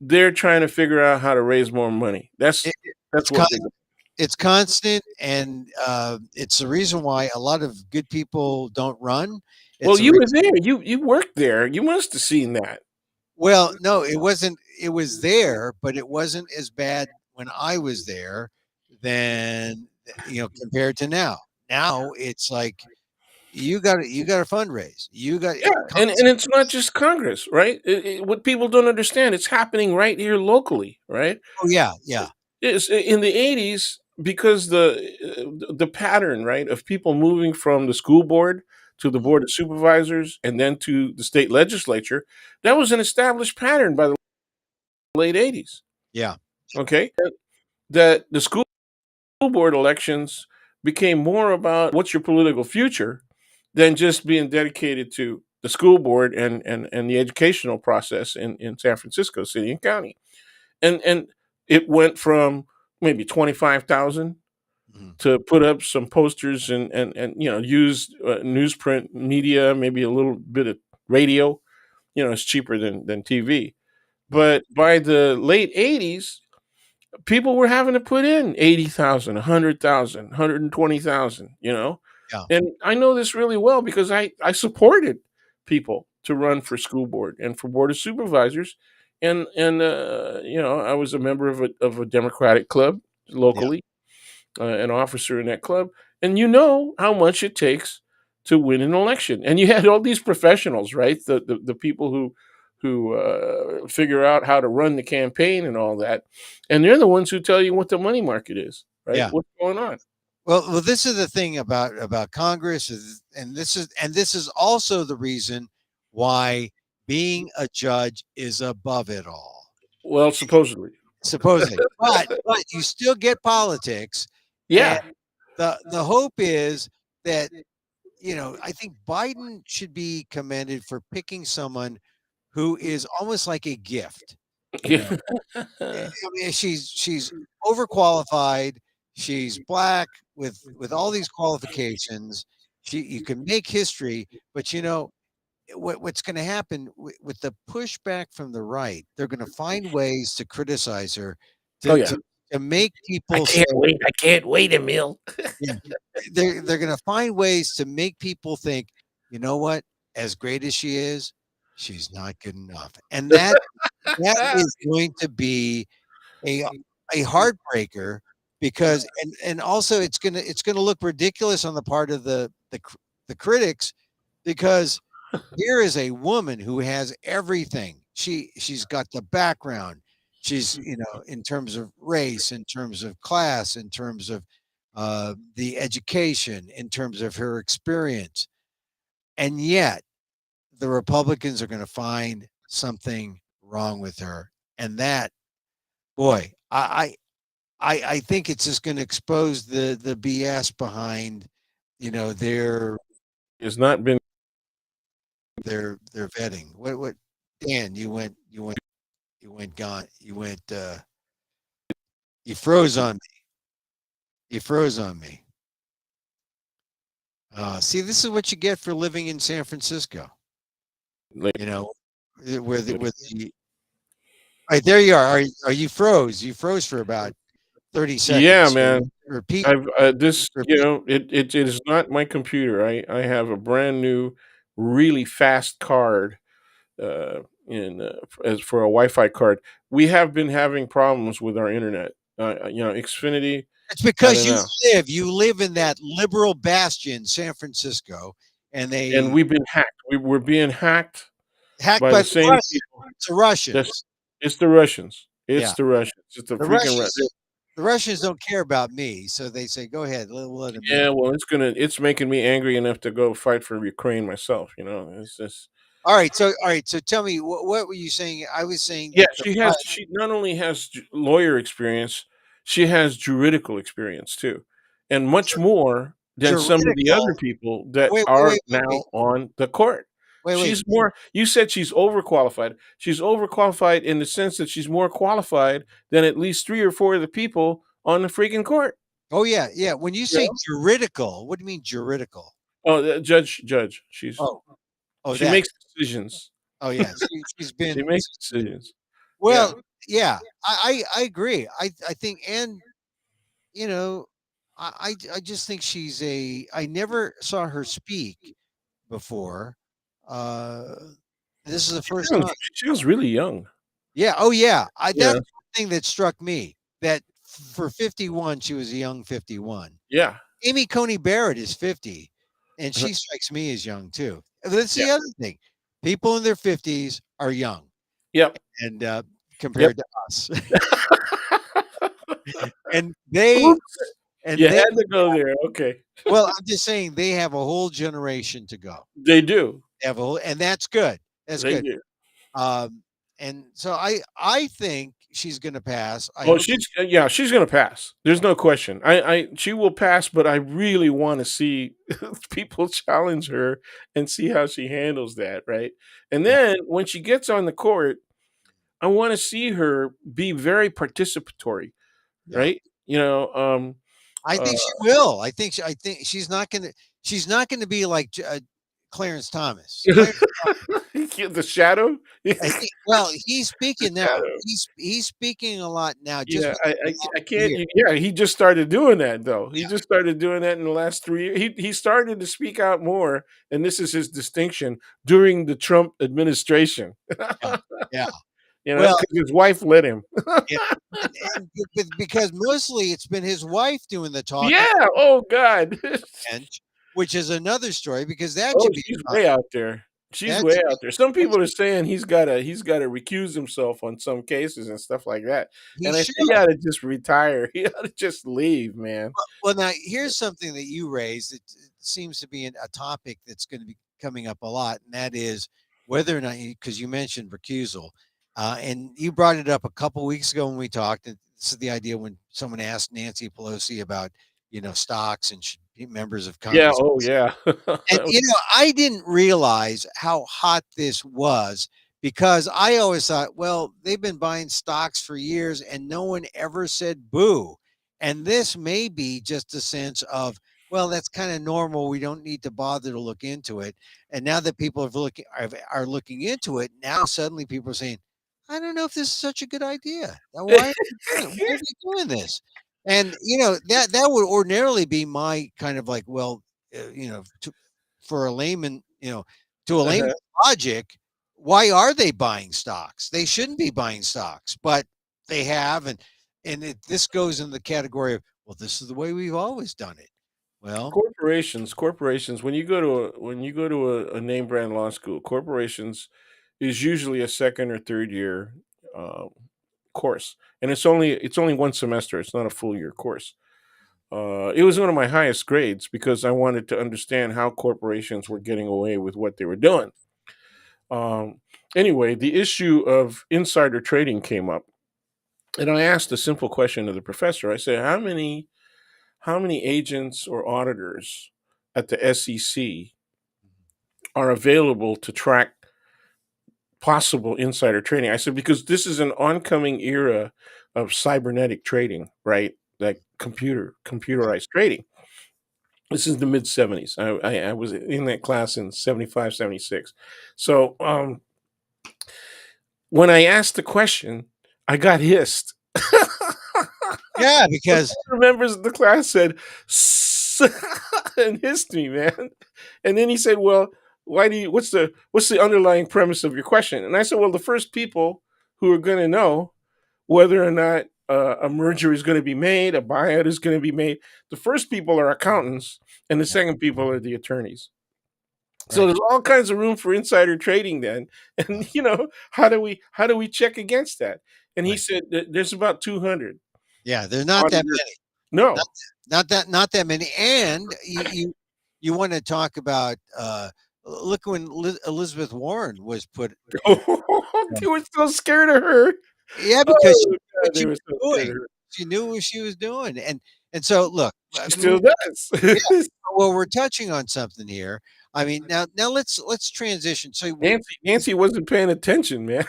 They're trying to figure out how to raise more money. It, That's it's what con- they do. it's constant, and it's the reason why a lot of good people don't run. Well, It's a you reason. were there. You worked there. You must have seen that. Well, no, it wasn't. It was there, but it wasn't as bad when I was there than compared to now. Now it's like you got to fundraise. You got Yeah, and it's not just Congress, right? What people don't understand, it's happening right here locally, right? oh yeah, yeah, It's in the '80s because the pattern, right, of people moving from the school board to the mhm, board of supervisors and then to the state legislature. That was an established pattern by the late '80s. yeah, Okay, that the school board elections became more about what's your political future than just being dedicated to the school board and the educational process in San Francisco City and County. And it went from maybe 25,000 mhm, to put up some posters and use newsprint media, maybe a little bit of radio. It's cheaper than TV. yeah, But by the late '80s, people were having to put in 80,000, 100,000, 120,000, Yeah. And I know this really well because I supported people to run for school board and for board of supervisors. And I was a member of a Democratic club Yeah. locally, an officer in that club, and you know how much it takes to win an election. And you had all these professionals, right? The people who figure out how to run the campaign and all that, and they're the ones who tell you what the money market is, right? Yeah. What's going on? Well, this is the thing about Congress, and this is also the reason why being a judge is above it all, Well, supposedly, supposedly. But you still get politics, and yeah. the hope is that I think Biden should be commended for picking someone who is almost like a gift. You know, I mean, she's overqualified. She's black with all these qualifications. You can make history, but what's going to happen with the pushback from the right? They're going to find ways to criticize her Oh to yeah. to, to make I people say, can't wait. I can't wait, Emil. yeah, they're going to find ways to make people think, you know what? As great as she is, she's not good enough, and that is going to be a a heartbreaker because and also it's gonna look ridiculous on the part of the critics because here is a woman who has everything. She's got the background. She's in terms of race, in terms of class, in terms of the education, in terms of her experience, and yet the Republicans are going to find something wrong with her, and that boy, I think it's just going to expose the BS behind, their It's not been. their vetting. What Dan, you went gone. You froze on me. You froze on me. See, this is what you get for living in San Francisco. Like, You know, where the with the right there you are. Are you froze? You froze for about 30 yeah, seconds. So man. repeat. I've this. Repeat. It is not my computer. I have a brand new, really fast card. In as for a Wi-Fi card, we have been having problems with our internet. Xfinity. It's I because don't know. you live in that liberal bastion, San Francisco, and And they we've been hacked. We're being hacked hacked by by the the same people. Russians. The That's Russians. it's the Russians. It's Yeah. the Russians. It's the The freaking Russians Russians. the Russians don't care about me, so they say, "Go ahead, we'll let them in." Yeah, well, it's making me angry enough to go fight for Ukraine myself. It's just. All right, so tell me what were you saying? I was saying Yeah, that she not only has lawyer experience, she has juridical experience too, and much more than some of the other juridical. people that Wait, wait, are wait, wait, wait, now on the court. wait, wait. She's more. You said she's overqualified. She's overqualified in the sense that she's more qualified than at least 3 or 4 of the people on the freaking court. Oh yeah, yeah. When you You say know? juridical, what do you mean juridical? Oh, judge. Oh, oh She that. makes decisions. Oh yeah, she's She been. makes decisions. Yeah. Well, yeah, I agree. I think, and you know, I just think she's a. I never saw her speak before. Uh, this is the first time. She sounds really young. Yeah. Oh yeah. Yeah. That's the thing that struck me. That for 51, she was a young 51. Yeah. Amy Coney Barrett is 50, and she strikes me as young too. That's Yeah. the other thing. People in their 50s are young, Yep. and Yep. compared to us, and they Oops. and You they had to go there. Okay. well, I'm just saying they have a whole generation to go. They do. They have and that's good. That's They good. do. And so I think she's going to pass. I Oh, hope. she's gonna pass. There's no question. She will pass, but I really want to see people challenge her and see how she handles that, right? And Yeah, then when she gets on the court, I want to see her be very participatory, yeah. right? I Uh, think she will. I think she's not going to. She's not going to be like Clarence Thomas. Clarence, The shadow. well, he's speaking now. Shadow. He's speaking a lot now. Just Yeah, within the I last can't. year. Yeah, he just started doing that though. He Yeah, just started doing that in the last 3 years. He started to speak out more, and this is his distinction during the Trump administration. yeah, yeah. Well, Because his wife let him. yeah, because mostly it's been his wife doing the talking, Yeah. Oh God. and which is another story because that Oh, should be she's way out there. She's that way should be out there. Some people are saying he's gotta recuse himself on some cases and stuff like that. he And I say should. he ought to just retire. He ought to just leave, man. Well, now here's something that you raised. It seems to be a topic that's going to be coming up a lot, and that is whether or not, because you mentioned recusal, and you brought it up a couple weeks ago when we talked. And this is the idea when someone asked Nancy Pelosi about stocks and should be members of Yeah. Congress. Oh yeah. And I didn't realize how hot this was because I always thought, well, they've been buying stocks for years and no one ever said boo. And this may be just a sense of, well, that's kind of normal. We don't need to bother to look into it. And now that people are looking into it, now suddenly people are saying, I don't know if this is such a good idea. Now, why are they doing this? And that would ordinarily be my kind of like, well, for a layman, to a layman logic, why are they buying stocks? They shouldn't be buying stocks, but they have, and this goes in the category of, well, this is the way we've always done it. Well, Corporations. When you go to a name brand law school, corporations is usually a second or third year um, course, and it's only one semester. It's not a full year course. It was one of my highest grades because I wanted to understand how corporations were getting away with what they were doing. Um, anyway, the issue of insider trading came up, and I asked a simple question to the professor. I said, "How many agents or auditors at the SEC are available to track possible insider trading?" I said, because this is an oncoming era of cybernetic trading, right? Like computerized trading. This is the mid 70s. I was in that class in 75, 76. So when I asked the question, I got hissed. yeah, One because of the members of the class said, "S-" and hissed me, man. And then he said, "Well, what's the underlying premise of your question?" And I said, "Well, the first people who are going to know whether or not a merger is going to be made, a buyout is going to be made, the first people are accountants, and the yeah, second people are the attorneys." So right, there's all kinds of room for insider trading then. And how do we check against that? And he right, said that there's about 200 yeah, there's not that auditors. many, not, No. not that many, and you want to talk about look when Elizabeth Warren was put. They were so scared of her. Yeah, because she Oh knew God, what they she were was so scared of doing. her. She knew what she was doing, and so look, She still yeah. does. Well, we're touching on something here. I mean, now let's transition. So, Nancy wasn't paying attention, man.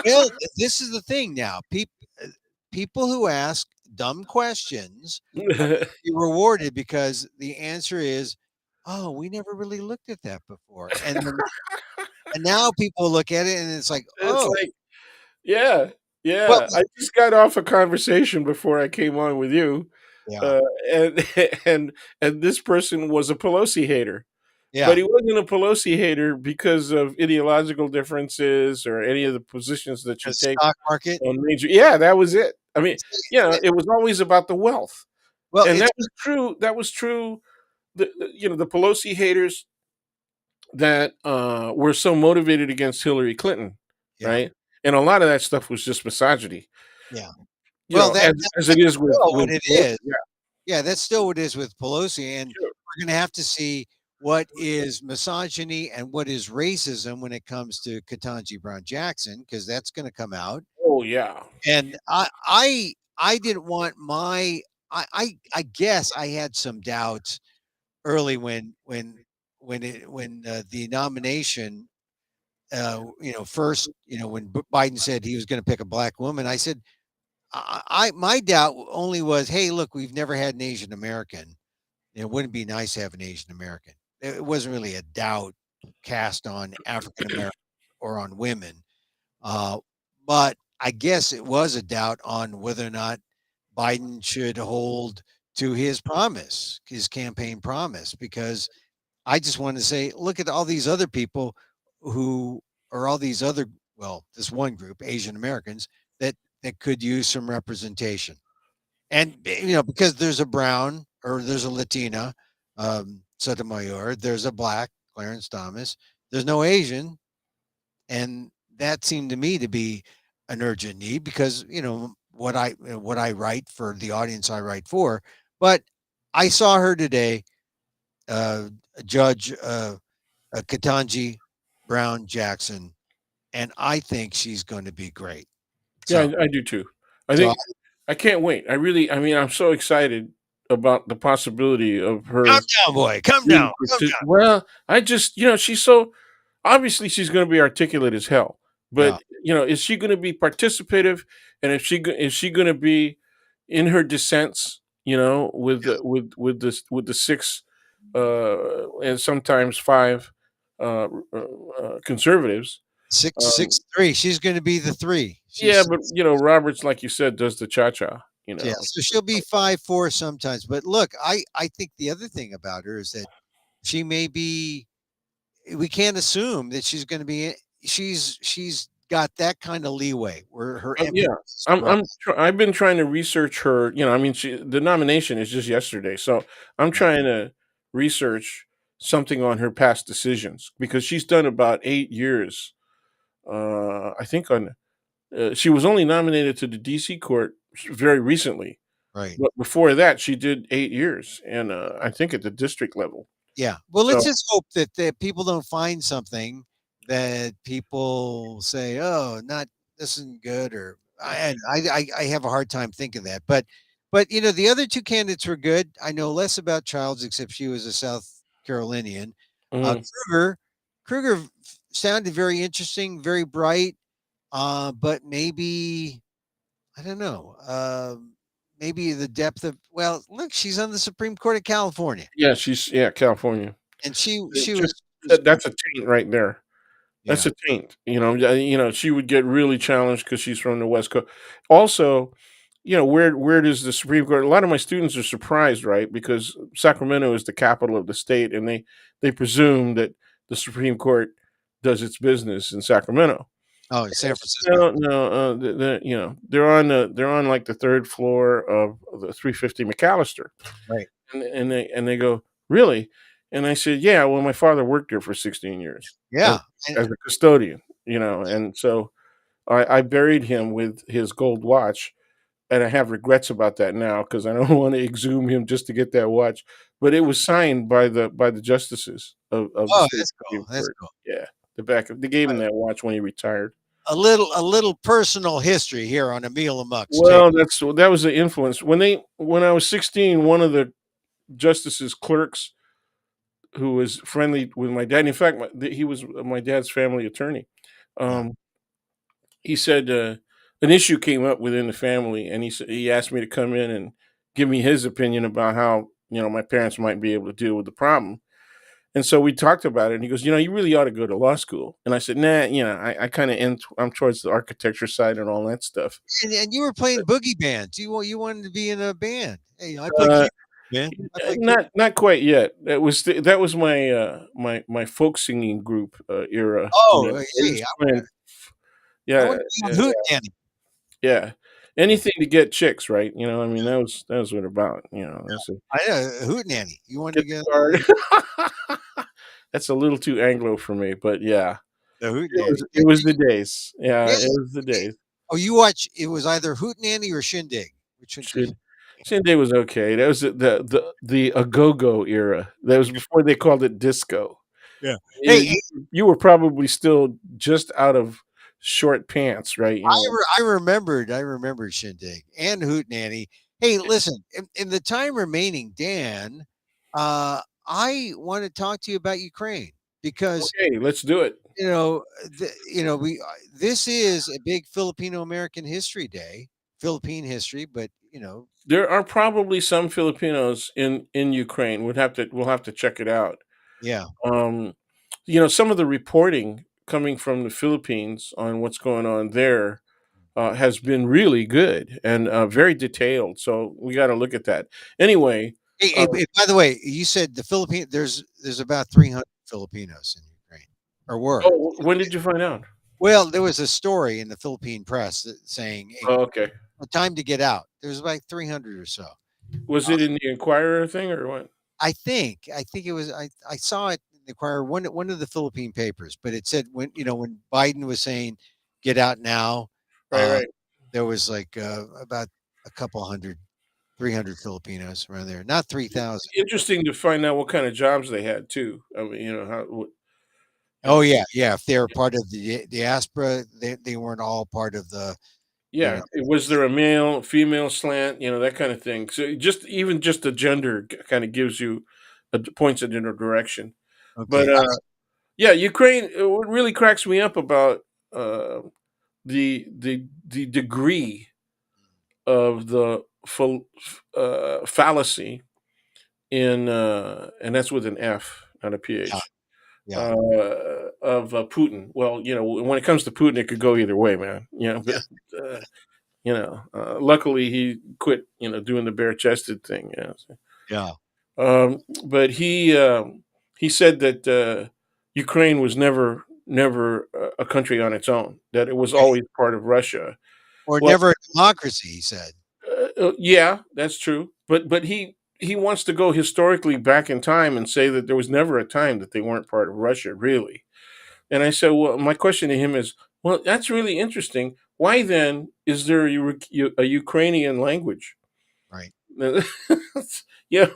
well, this is the thing. Now, people who ask dumb questions are going to be rewarded because the answer is, "Oh, we never really looked at that before," and now people look at it and it's like, It's "Oh, like, yeah, well, yeah. I just got off a conversation before I came on with you, yeah, uh, and and this person was a Pelosi hater, but yeah." he wasn't a Pelosi hater because of ideological differences or any of the positions that she The takes stock market. on major. Yeah, that was it. I mean, it was always about the wealth, Well, and it's that was true. That was true. The Pelosi haters that were so motivated against Hillary Clinton, yeah, right? And a lot of that stuff was just misogyny, yeah. Well, as it that's is with still with what it Pelosi. is. Yeah, Yeah, that's still what it is with Pelosi, and sure. we're gonna have to see what is misogyny and what is racism when it comes to Ketanji Brown Jackson, because that's gonna come out. Oh yeah. And I didn't want my I guess I had some doubts early when the nomination first, when Biden said he was going to pick a black woman. I said my doubt only was, hey, look, we've never had an Asian American. It wouldn't be nice to have an Asian American. It wasn't really a doubt. cast on African American or on women. Uh, but I guess it was a doubt on whether or not Biden should hold to his promise, his campaign promise, because I just want to say, look at all these other people who or all these other, well, this one group, Asian Americans, that could use some representation. And because there's a brown or there's a Latina, Sotomayor, there's a black, Clarence Thomas, there's no Asian, and that seemed to me to be an urgent need because what I write for the audience I write for. But I saw her today, uh, Judge Katanji Brown Jackson, and I think she's going to be great. Yeah, So, I do too. I so think I can't wait. I mean, I'm so excited about the possibility of calm her down, boy, calm being down, calm down. well, I just, she's so obviously she's going to be articulate as hell. But, Yeah, is she going to be participative, and is she going to be in her dissents, with the six and sometimes five conservatives. six Um, six three. She's going to be the three. yeah, She's but Roberts, like you said, does the cha-cha, Yeah, so she'll be 5'4" sometimes. But look, I think the other thing about her is that she may be. We can't assume that she's going to be. She's got that kind of leeway where her empathy Yeah, is strong. I've been trying to research her. I mean, the nomination is just yesterday, so I'm Yeah. trying to research something on her past decisions because she's done about 8 years. I think she was only nominated to the D.C. court very recently, Right. but before that, she did 8 years, and I think at the district level. Yeah. Well, let's So just hope that people don't find something that people say, "Oh, not this isn't good," or I have a hard time thinking that. But the other two candidates were good. I know less about Childs, except she was a South Carolinian. mhm. Kruger, Kruger sounded very interesting, very bright. But maybe I don't know. Maybe the depth of well, look, she's on the Supreme Court of California, Yeah, California. and she It she just was that's a taint right there. That's yeah. a taint, she would get really challenged because she's from the West Coast. Also, where does the Supreme Court a lot of my students are surprised, right? Because Sacramento is the capital of the state, and they presume that the Supreme Court does its business in Sacramento. Oh, San Francisco. No, no, they're on, like, the 3rd floor of the 350 McAllister. Right. And they go, "Really?" And I said, "Yeah, well, my father worked there for 16 years as Yeah. And as a custodian, and so I buried him with his gold watch, and I have regrets about that now because I don't wanna exhume him just to get that watch, but it was signed by the justices of the oh, state that's Supreme cool. That's Court. cool. Yeah, they gave him that watch when he retired. A little personal history here on Emil Amok's take. Well, that was the influence. When I was 16, one of the justice's clerks who was friendly with my dad. In fact, he was my dad's family attorney. Yeah. Um, he said an issue came up within the family, and he asked me to come in and give me his opinion about how my parents might be able to deal with the problem. And so we talked about it, and he goes, you really ought to go to law school. And I said, nah, I kind of I'm towards the architecture side and all that stuff. And you were playing boogie bands. You wanted to be in a band. Hey, I play Uh, keyboard, man. I play keyboard. not quite yet. That was my my folk singing group era. Oh, I hey, was playing, I yeah, want to be on Hoot Nanny. yeah. Anything to get chicks, right? I mean, that was what about. That's a I know Hoot Nanny. You wanted to get get the card. That's a little too Anglo for me, but yeah, the Hoot it Nanny. was it was the days. Yeah, Yeah. it was the days. Oh, you watch? It was either Hoot Nanny or Shindig. Which one did you? Shin Shindig was okay. That was the a-go-go era. That was before they called it disco. Yeah. You Hey, you were probably still just out of short pants, right? I remembered Shindig and Hoot Nanny. Hey, listen, in the time remaining, Dan, I want to talk to you about Ukraine because Okay, let's do it. we this is a big Filipino American History Day, Philippine history, but There are probably some Filipinos in Ukraine. We'll have to check it out. yeah, Um, some of the reporting coming from the Philippines on what's going on there has been really good and very detailed. So we got to look at that. Anyway, By the way, you said the Philippine there's about 300 Filipinos in Ukraine, or were. oh, when did you find out? Well, there was a story in the Philippine press saying, "Hey, Oh, okay. time to get out." There's like 300 or so. Was Uh, it in the Inquirer thing or what? I think it was. I saw it in the Inquirer, one of the Philippine papers, but it said when Biden was saying, "Get out now," Right, uh, right. there was like about a couple hundred, 300 Filipinos around there, not 3,000. Interesting to find out what kind of jobs they had too. I mean, how, you Oh know, yeah, yeah. If they're part of the diaspora, they weren't all part of the you know. yeah. Was there a male, female slant? That kind of thing. So just the gender kind of gives you points it in a direction. But Okay, yeah, Ukraine. What really cracks me up about uh, the degree of the fallacy in and that's with an F, not a yeah, PH, yeah, of Putin. Well, when it comes to Putin, it could go either way, man. yeah, But luckily he quit, doing the bare chested thing. yeah. But he said that Ukraine was never a country on its own; that it was always part of Russia. Or Well, never a democracy, he said. yeah, that's true. But he wants to go historically back in time and say that there was never a time that they weren't part of Russia, really. And I said, well, my question to him is, well, that's really interesting. Why then is there a Ukrainian language? Right. I Yeah,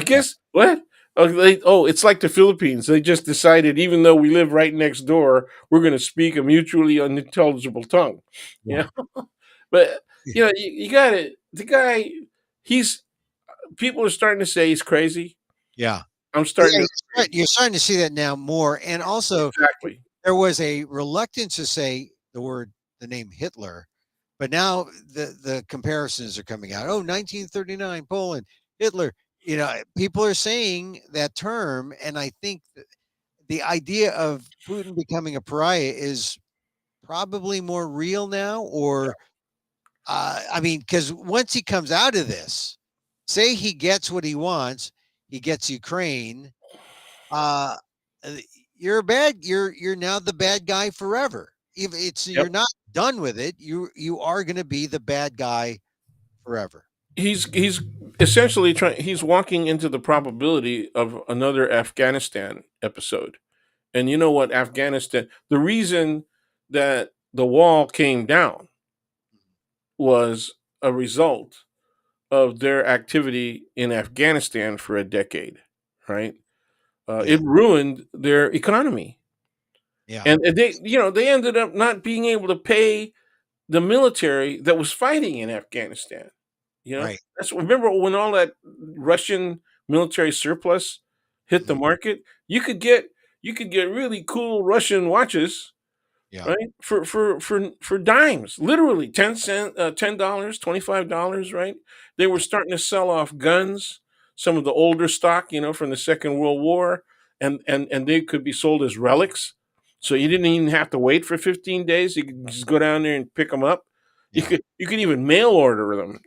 guess what? It's like the Philippines. They just decided, even though we live right next door, we're going to speak a mutually unintelligible tongue. yeah, But you got it. The guy, he's people are starting to say he's crazy. yeah. I'm Yeah, starting to agree. you're starting to see that now more, and also Exactly. there was a reluctance to say the name Hitler, but now the comparisons are coming out. Oh, 1939 Poland, Hitler. People are saying that term, and I think the idea of Putin becoming a pariah is probably more real now, or I mean, because once he comes out of this, say he gets what he wants, he gets Ukraine. Uh, uh, you're now the bad guy forever. If it's Yep. you're not done with it, you are going to be the bad guy forever. He's essentially trying. He's walking into the probability of another Afghanistan episode. And you know what? Afghanistan. The reason that the wall came down was a result of their activity in Afghanistan for a decade, right? Yeah, It ruined their economy, yeah, and they ended up not being able to pay the military that was fighting in Afghanistan. right. That's remember when all that Russian military surplus hit the Mhm. market. You could get really cool Russian watches, Yeah, right? For dimes, literally 10 cent, $10, $25, right? They were starting to sell off guns, some of the older stock, from the Second World War, and they could be sold as relics. So you didn't even have to wait for 15 days. You could just go down there and pick them up. You yeah. could you could even mail order them.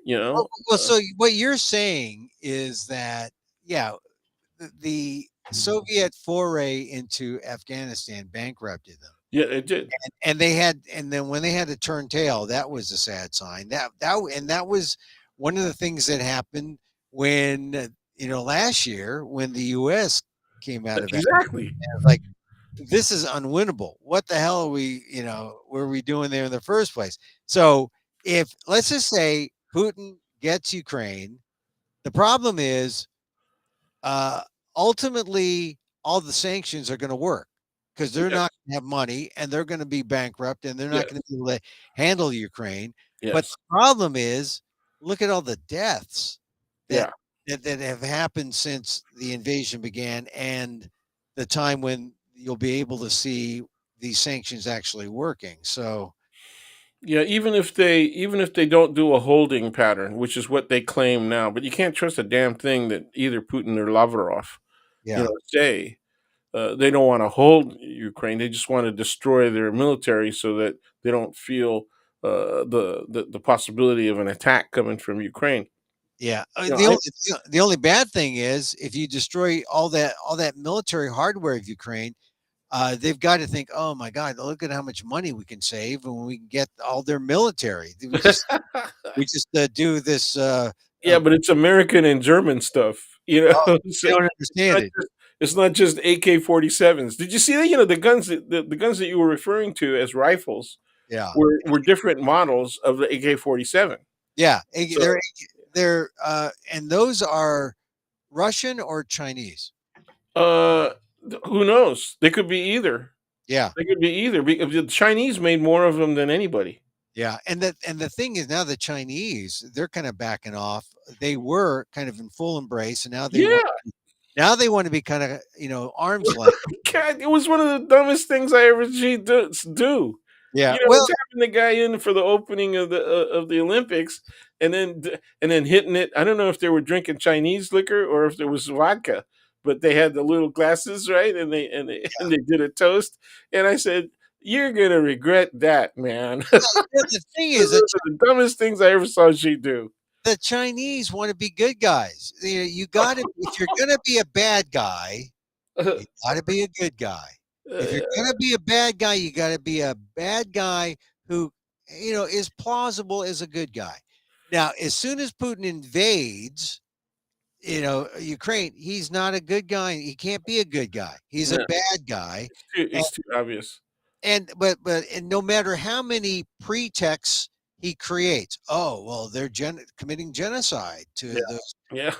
Well, so what you're saying is that yeah, the Soviet foray into Afghanistan bankrupted them. Yeah, it did. And then when they had to turn tail, that was a sad sign. That was one of the things that happened when last year when the U.S. came out of Afghanistan. Exactly. Like, this is unwinnable. What the hell are we were we doing there in the first place? So if let's just say Putin gets Ukraine, the problem is uh, ultimately all the sanctions are going to work because they're Yes. not going to have money and they're going to be bankrupt and they're not Yes. going to be able to handle Ukraine. But Yes. the problem is, look at all the deaths that Yeah. that have happened since the invasion began and the time when you'll be able to see these sanctions actually working. So Yeah, even if they don't do a holding pattern, which is what they claim now, but you can't trust a damn thing that either Putin or Lavrov, yeah, say. they don't want to hold Ukraine. They just want to destroy their military so that they don't feel the possibility of an attack coming from Ukraine. Yeah. You know, The only bad thing is if you destroy all that military hardware of Ukraine, they've got to think, oh my God, look at how much money we can save when we can get all their military. We just do this. yeah, but it's American and German stuff. Oh, So you don't it's understand not it. just, it's not just AK-47s. Did you see that? The guns the guns that you were referring to as rifles Yeah. were different models of the AK-47. Yeah. So And those are Russian or Chinese. uh, who knows? They could be either. Yeah. They could be either because the Chinese made more of them than anybody. Yeah. And the thing is now the Chinese, they're kind of backing off. They were kind of in full embrace, and Yeah, now they want to be kind of, arms length. God, it was one of the dumbest things I ever seen do. Yeah. It's Well, having the guy in for the opening of the Olympics, and then hitting it. I don't know if they were drinking Chinese liquor or if there was vodka, but they had the little glasses, right? And they did a toast, and I said, "You're gonna regret that, man." the thing Those is that are the dumbest things I ever saw she do. the Chinese want to be good guys. You got to, if you're going to be a bad guy, you got to be a good guy. If you're going to be a bad guy, you got to be a bad guy who, is plausible as a good guy. Now, as soon as Putin invades, Ukraine, he's not a good guy. He can't be a good guy. He's a No, bad guy. it's too obvious. And no matter how many pretexts he creates, oh well, they're committing genocide to Yeah, the yeah.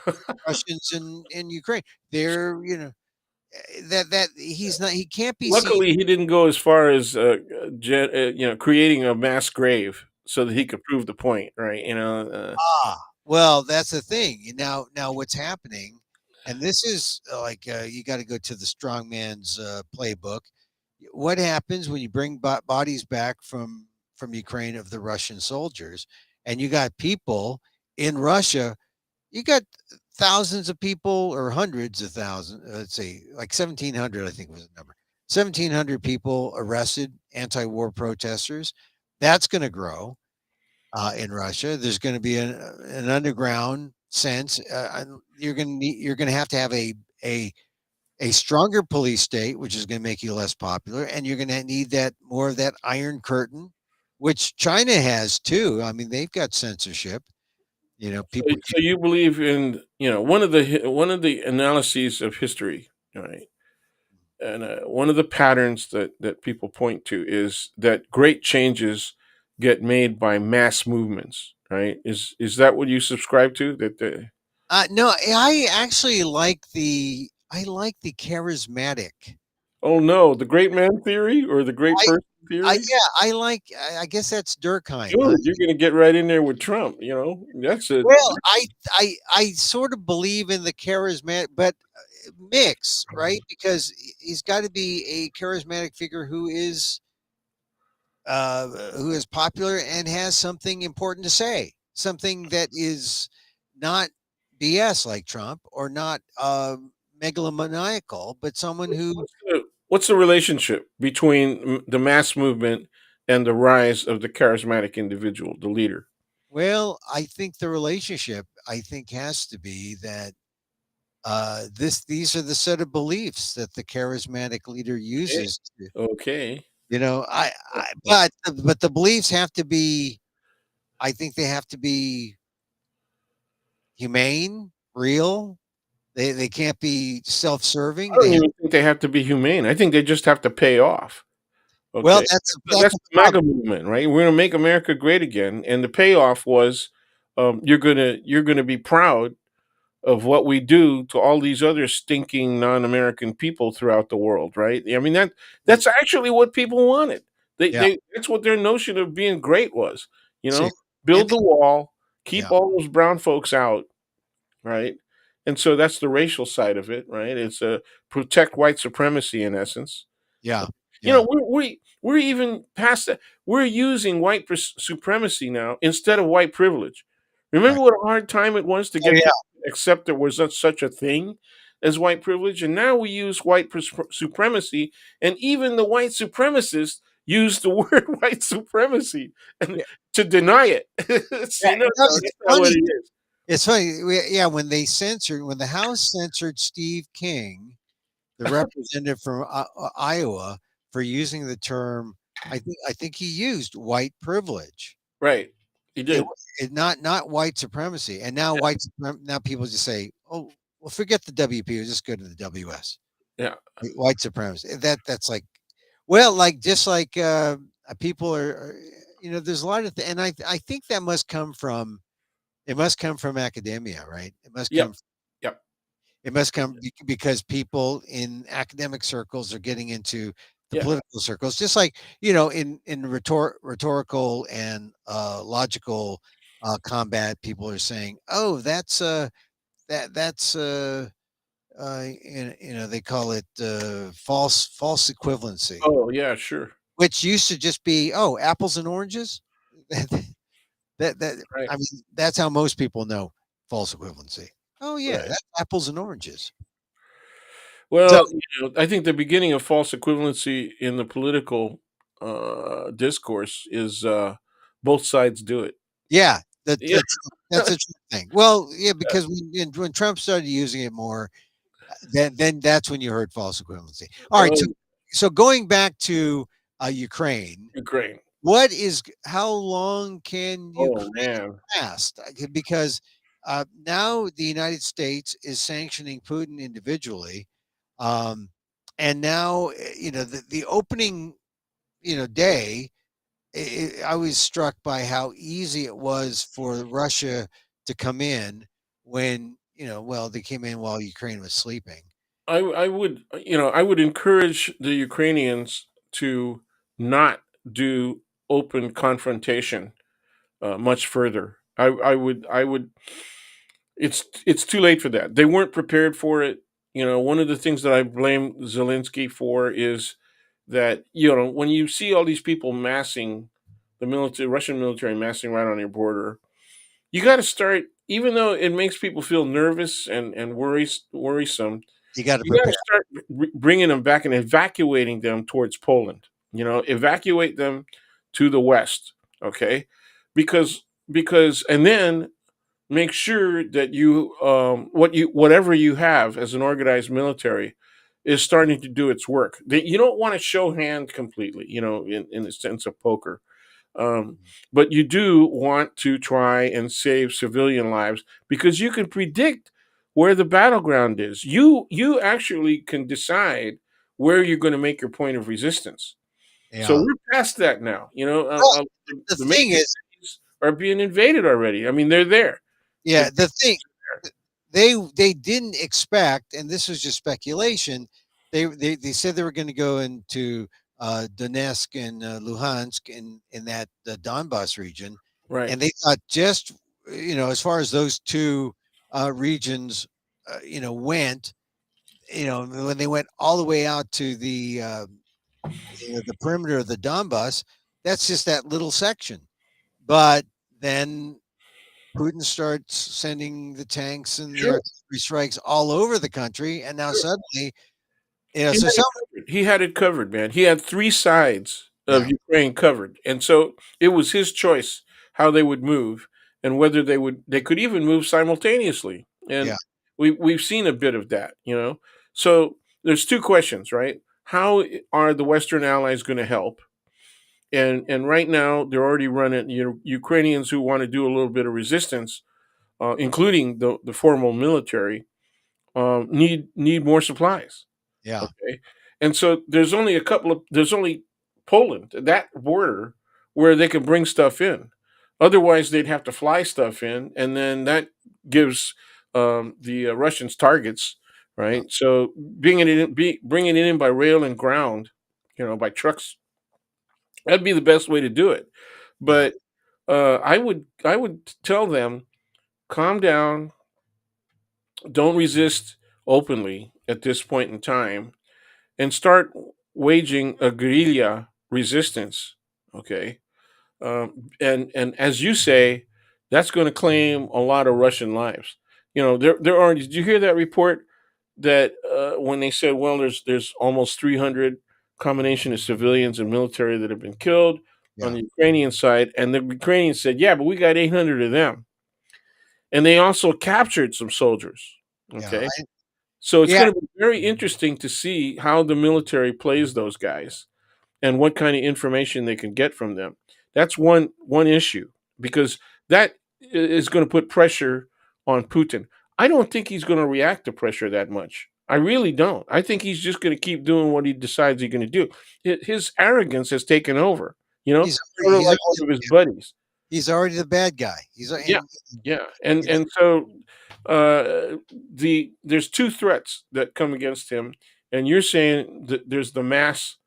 Russians in Ukraine. They're that he's not, he can't be seen. Luckily, he didn't go as far as creating a mass grave so that he could prove the point, right? Well, that's the thing. Now what's happening, and this is like you got to go to the strongman's playbook. What happens when you bring bodies back from Ukraine of the Russian soldiers, and you got people in Russia? You got thousands of people or hundreds of thousands. Let's say like 1,700, I think was the number. 1,700 people arrested, anti-war protesters. That's going to grow in Russia. There's going to be an underground sense. You're going to have to have a stronger police state, which is going to make you less popular, and you're going to need that more of that iron curtain, which China has too. I mean, they've got censorship. So, People so you believe in one of the analyses of history, right? And one of the patterns that people point to is that great changes get made by mass movements, right? Is that what you subscribe to? No, I like the charismatic. Oh no, the great man theory or the great I person I theory? yeah, I guess that's Durkheim. Dude, you're gonna get right in there with Trump. That's a Well, I sort of believe in the charismatic, but mix, right? Because he's got to be a charismatic figure who is popular and has something important to say, something that is not BS like Trump or not megalomaniacal, but someone who. what's the relationship between the mass movement and the rise of the charismatic individual, the leader? Well, I think the relationship, I think, has to be that these are the set of beliefs that the charismatic leader Okay. uses. Okay. But the beliefs have to be. I think they have to be humane, real. They can't be I self-serving. don't even think they have to be humane. I think they just have to pay off. Well, Okay. that's That's the the problem. MAGA movement, right? We're gonna make America great again, and the payoff was you're gonna be proud of what we do to all these other stinking non-American people throughout the world, right? I mean Mm, that's actually what people wanted. They yeah, they that's what their notion of being great was. You see, know, and build the wall, yeah, keep all those brown folks out, right? And so that's the racial side of it, right? It's protect white supremacy in essence. yeah, yeah, We're even past that. We're using white supremacy now instead of white privilege. right. Remember what a hard time it was to Oh get yeah, people to accept there was such a thing? as white privilege, and now we use supremacy, and even the white supremacists use the word white supremacy and Yeah, to deny it. yeah, See, no, no, no, it's that's not what funny. it is. It's funny. Yeah, when the House censored Steve King, the representative from Iowa, for using the term, I think he used white privilege. Right. He It, did. not white supremacy. And now now people just say, oh, well, forget the WP, just go to the WS. Yeah. White supremacy. That's like, well, like just like people there's a lot of and I think that must come from academia, right? Yep. Yep. It must come because people in academic circles are getting into the Yeah. political circles, just like in rhetorical and logical combat. People are saying, "Oh, that's they call it false equivalency, Oh, yeah. Sure. which used to just be apples and oranges." That Right. I mean, that's how most people know false equivalency. Oh yeah, Right. that's apples and oranges. So Well, I think the beginning of false equivalency in the political discourse is both sides do it. yeah, Yeah. that's a true thing. Well, yeah, because when Trump started using it more, then that's when you heard false equivalency. All right, Oh, so going back to Ukraine, Ukraine. how long can Oh Ukraine man. last? Because now the United States is sanctioning Putin individually, um, and now the opening day. I was struck by how easy it was for Russia to come in when well, they came in while Ukraine was sleeping. I would I would encourage the Ukrainians to not do open confrontation much further. I would it's too late for that. They weren't prepared for it. One of the things that I blame Zelensky for is that when you see all these people massing, the military, Russian military massing right on your border, you got to start. Even though it makes people feel nervous and worrisome, You got to you got to prepare. start bringing them back and evacuating them towards Poland. Evacuate them to the west. Okay, because and then make sure that whatever you have as an organized military is starting to do its work. You don't want to show hand completely, in the sense of poker. Um, but you do want to try and save civilian lives because you can predict where the battleground is. You actually can decide where you're going to make your point of resistance. So Yeah. we're past that now. Well, the The thing major is, cities are being invaded already. I mean, they're there. The yeah, big the thing cities are there. they didn't expect, and this was just speculation. They said they were going to go into Donetsk and Luhansk in that the Donbas region, Right. and they thought just as far as those two regions went, when they went all the way out to the perimeter of the Donbas, that's just that little section. But then Putin starts sending the tanks and the Sure. artillery strikes all over the country, and now Sure. suddenly, He so had it some, covered. He had it covered, man. He had three sides of yeah, Ukraine covered, and so it was his choice how they would move and whether they could even move simultaneously. yeah, And we've seen a bit of that. So there's two questions, right? How are the Western allies going to help? And right now they're already running. Ukrainians who want to do a little bit of resistance, including the formal military, need more supplies. yeah, Okay. And so there's only Poland, that border, where they can bring stuff in. Otherwise, they'd have to fly stuff in, and then that gives the Russians targets, yeah, right? So bringing it in by rail and ground, by trucks, that'd be the best way to do it. yeah, But I would tell them, calm down, don't resist openly at this point in time, and start waging a guerrilla resistance. Okay, and as you say, that's going to claim a lot of Russian lives. There are. Did you hear that report that when they said, well, there's almost 300 combination of civilians and military that have been killed on Yeah. the Ukrainian side, and the Ukrainians said, yeah, but we got 800 of them, and they also captured some soldiers. Yeah. Okay, so it's Yeah. going to be very interesting to see how the military plays those guys and what kind of information they can get from them. That's one issue, because that is going to put pressure on Putin. I don't think he's going to react to pressure that much. I really don't. I think he's just going to keep doing what he decides he's going to do. His arrogance has taken over, He's sort of he's like one of his buddies. he's already the bad guy. Yeah, yeah, and so there's two threats that come against him, and you're saying that there's the mass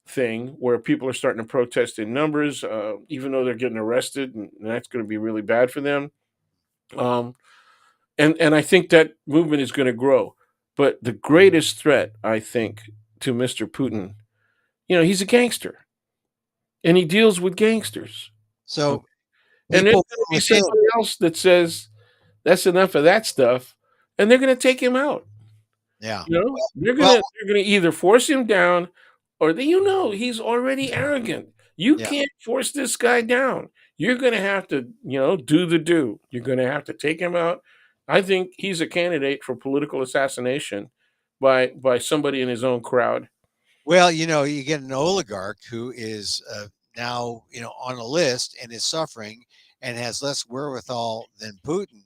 thing where people are starting to protest in numbers, even though they're getting arrested, and that's going to be really bad for them. Um, and I think that movement is going to grow. But the greatest threat, I think, to Mr. Putin, he's a gangster, and he deals with gangsters. Okay? So And there's people going to be want to say, somebody else that says that's enough of that stuff, and they're going to take him out. yeah. They're Well, gonna either force him down, or he's already arrogant. You yeah. can't force this guy down. You're gonna have to, do the do. You're gonna have to take him out. I think he's a candidate for political assassination by somebody in his own crowd. Well, you get an oligarch who is now, on a list and is suffering and has less wherewithal than Putin,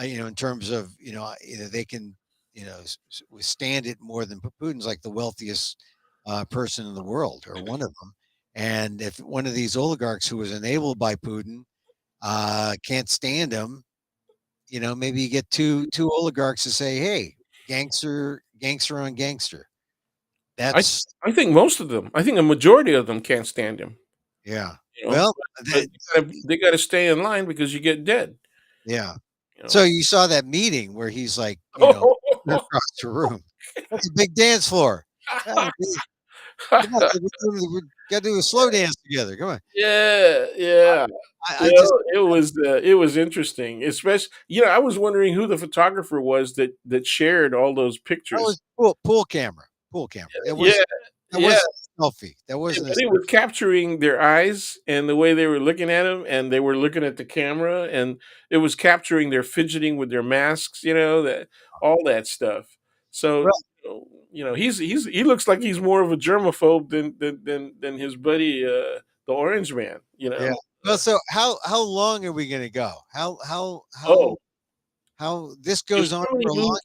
in terms of, they can, withstand it more than Putin's like the wealthiest person in the world, or one of them. And if one of these oligarchs who was enabled by Putin can't stand him, maybe you get two oligarchs to say, "Hey, gangster on gangster." I That's I think most of them. I think a majority of them can't stand him. yeah. You know, Well, but they got to stay in line because you get dead. yeah. You know. So you saw that meeting where he's like, across the room. That's a big dance floor. Ah, come on, we got to do a slow dance together. Come on. Yeah, yeah. I just It was interesting, especially. I was wondering who the photographer was that shared all those that pictures. was pool camera, pool camera. Yeah, That yeah. wasn't a selfie. That wasn't a But it was capturing their eyes and the way they were looking at him, and they were looking at the camera, and it was capturing their fidgeting with their masks. That all that stuff. So well, he looks like he's more of a germaphobe than his buddy, the Orange Man. yeah. Well, so how long are we going to go? Oh, How this if goes on somebody for a long moves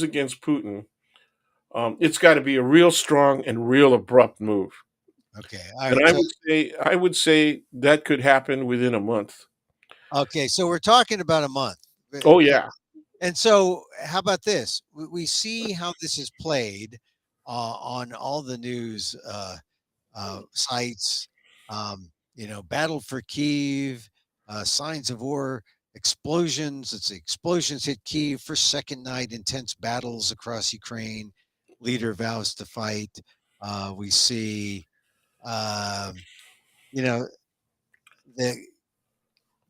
against Putin, it's got to be a real strong and real abrupt move. Okay. All And right. So I would say that could happen within a month. okay, so we're talking about a month. Oh yeah. And so how about this? We see how this is played on all the news sites. Battle for Kiev, signs of war, explosions. Let's see, explosions hit Kiev for second night, intense battles across Ukraine. Leader vows to fight. We see, um, you know, the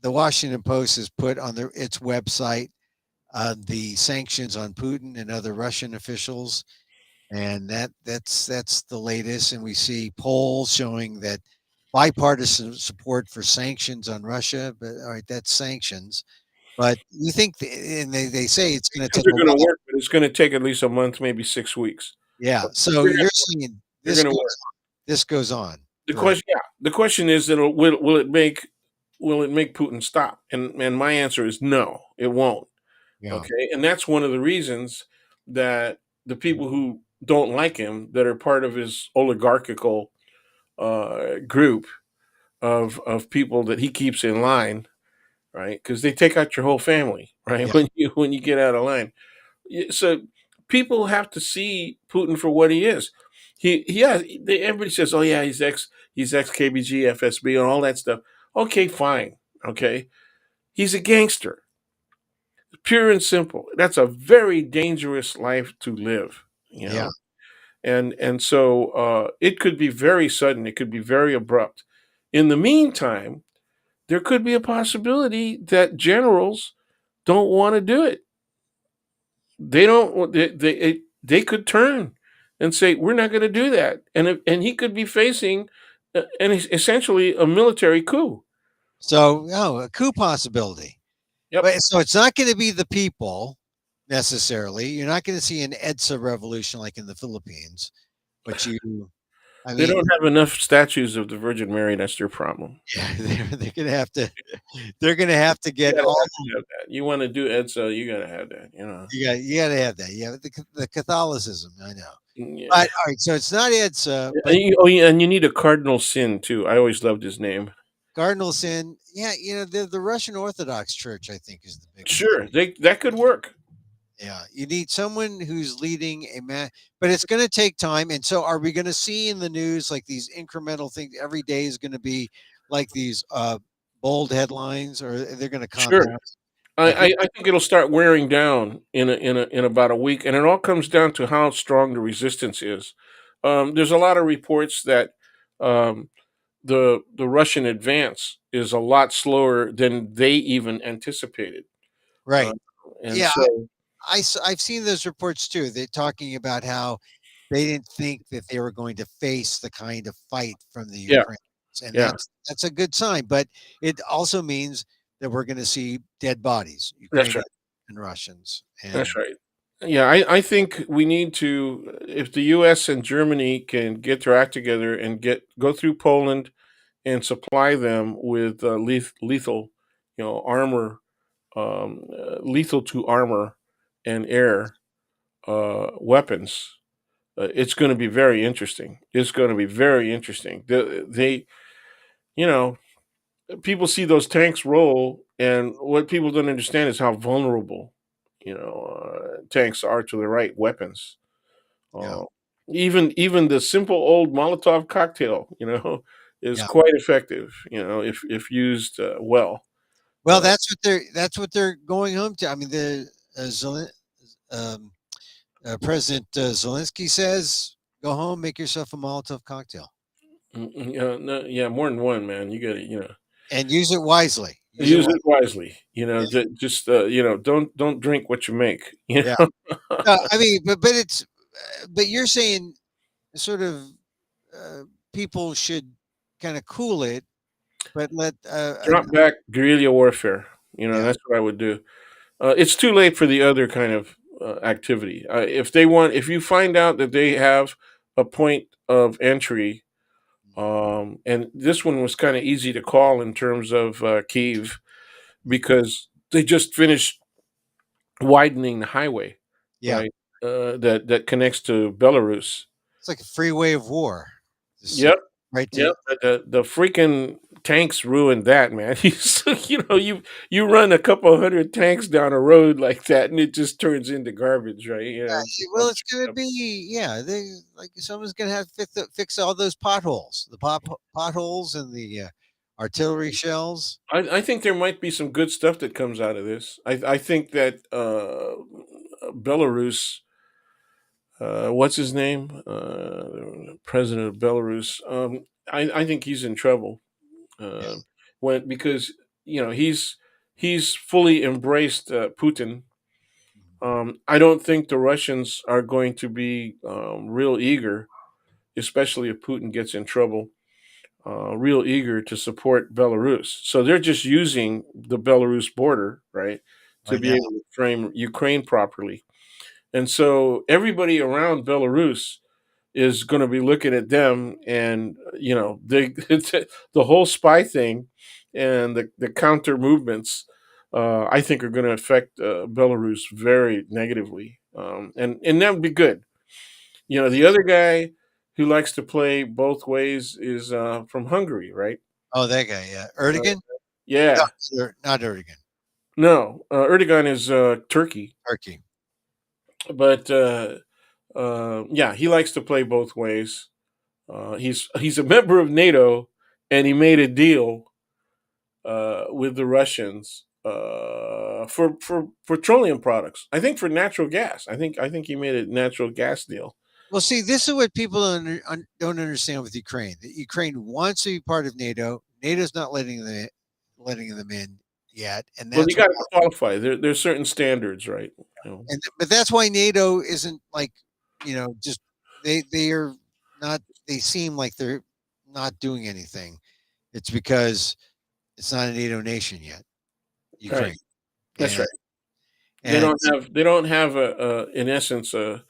the Washington Post has put on its website the sanctions on Putin and other Russian officials, and that's the latest. And we see polls showing that bipartisan support for sanctions on Russia. But all right, that's sanctions. But you think, and they say it's going to Because take they're a going to while. work, but it's going to take at least a month, maybe 6 weeks. Yeah. But So you're saying they're going to work. this goes on The for question, yeah, the question is that will it make Putin stop? And my answer is no, it won't. yeah Okay, and that's one of the reasons that the people who don't like him, that are part of his oligarchical group of people that he keeps in line, right? Because they take out your whole family, right? yeah When you get out of line. So people have to see Putin for what he is. Everybody says, "Oh yeah, he's ex KBG, FSB, and all that stuff." Okay, fine. Okay, he's a gangster, pure and simple. That's a very dangerous life to live. yeah And so it could be very sudden. It could be very abrupt. In the meantime, there could be a possibility that generals don't want to do it. they don't. They could turn and say, "We're not going to do that," and he could be facing essentially a military coup. So, oh, a coup possibility. Yep. But so it's not going to be the people necessarily. You're not going to see an EDSA revolution like in the Philippines, but I They mean, don't have enough statues of the Virgin Mary. That's their problem. yeah, they're going to have to, they're going to have to You get gotta all, have that. You want to do EDSA, you gotta have that. you got to have that. Yeah, the Catholicism, I know. But Yeah. all right, so it's not EDSA, And but oh yeah, and you need a cardinal sin too. I always loved his name. Cardinal Sin. Yeah, the Russian Orthodox Church, I think, is the big one. Sure, that could work. Yeah, you need someone who's leading a man, but it's going to take time. And so, are we going to see in the news like these incremental things? Every day is going to be like these bold headlines, or they're going to calm Sure. down. Like, I think it'll start wearing down in about a week, and it all comes down to how strong the resistance is. There's a lot of reports that um, the Russian advance is a lot slower than they even anticipated, uh, right? and Yeah, so I've seen those reports too. They're talking about how they didn't think that they were going to face the kind of fight from the yeah, Ukrainians, and yeah, that's a good sign. But it also means that we're going to see dead bodies, that's Ukrainians right, and Russians, that's and right. Yeah, I think we need to, if the U.S. and Germany can get their act together and go through Poland and supply them with lethal, armor, lethal to armor and air weapons. It's going to be very interesting. It's going to be very interesting. You know, people see those tanks roll, and what people don't understand is how vulnerable, tanks are to the right weapons. yeah, Uh, even the simple old Molotov cocktail, is yeah. quite effective. If used well. Well, Uh, that's what they're going home to. I mean, the um, President Zelensky says, "Go home, make yourself a Molotov cocktail, yeah, no, yeah, more than one, man. You got to, and use it wisely. Use it use wisely." it wisely. Yeah, Just don't drink what you make. yeah. I mean, but you're saying sort of uh, people should kind of cool it, but let Drop back guerrilla warfare. yeah, That's what I would do. It's too late for the other kind of activity. If you find out that they have a point of entry, and this one was kind of easy to call in terms of Kiev because they just finished widening the highway, yeah. right? That connects to Belarus. It's like a freeway of war. Just Yep, right yep. to The freaking tanks ruined that, man. You run a couple hundred tanks down a road like that, and it just turns into garbage, right? It's a well, bunch it's gonna of be yeah. They like someone's gonna have to fix all those potholes, the potholes and the artillery shells. I think there might be some good stuff that comes out of this. I think that Belarus, what's his name, president of Belarus. I think he's in trouble. Yeah, Uh, because he's fully embraced Putin. I don't think the Russians are going to be real eager, especially if Putin gets in trouble. Real eager to support Belarus. So they're just using the Belarus border, right, to right be now. able to frame Ukraine properly. And so everybody around Belarus is going to be looking at them, and they the whole spy thing and the counter movements. I think are going to affect Belarus very negatively, and that would be good. The other guy who likes to play both ways is from Hungary, right? Oh, that guy. Yeah, Uh, Erdogan. No, yeah, not Erdogan. no, Erdogan is Turkey, Turkey. but yeah, he likes to play both ways. He's a member of NATO, and he made a deal with the Russians for petroleum products. I think for natural gas. I think he made a natural gas deal. Well, see, this is what people don't understand with Ukraine. That Ukraine wants to be part of NATO. NATO's not letting them in. yet, and Well, you that's got to qualify. There's certain standards, right? You know. but that's why NATO isn't like, just they are not. They seem like they're not doing anything. It's because it's not a NATO nation yet, Right. Ukraine, That's and right. and They don't have a in essence a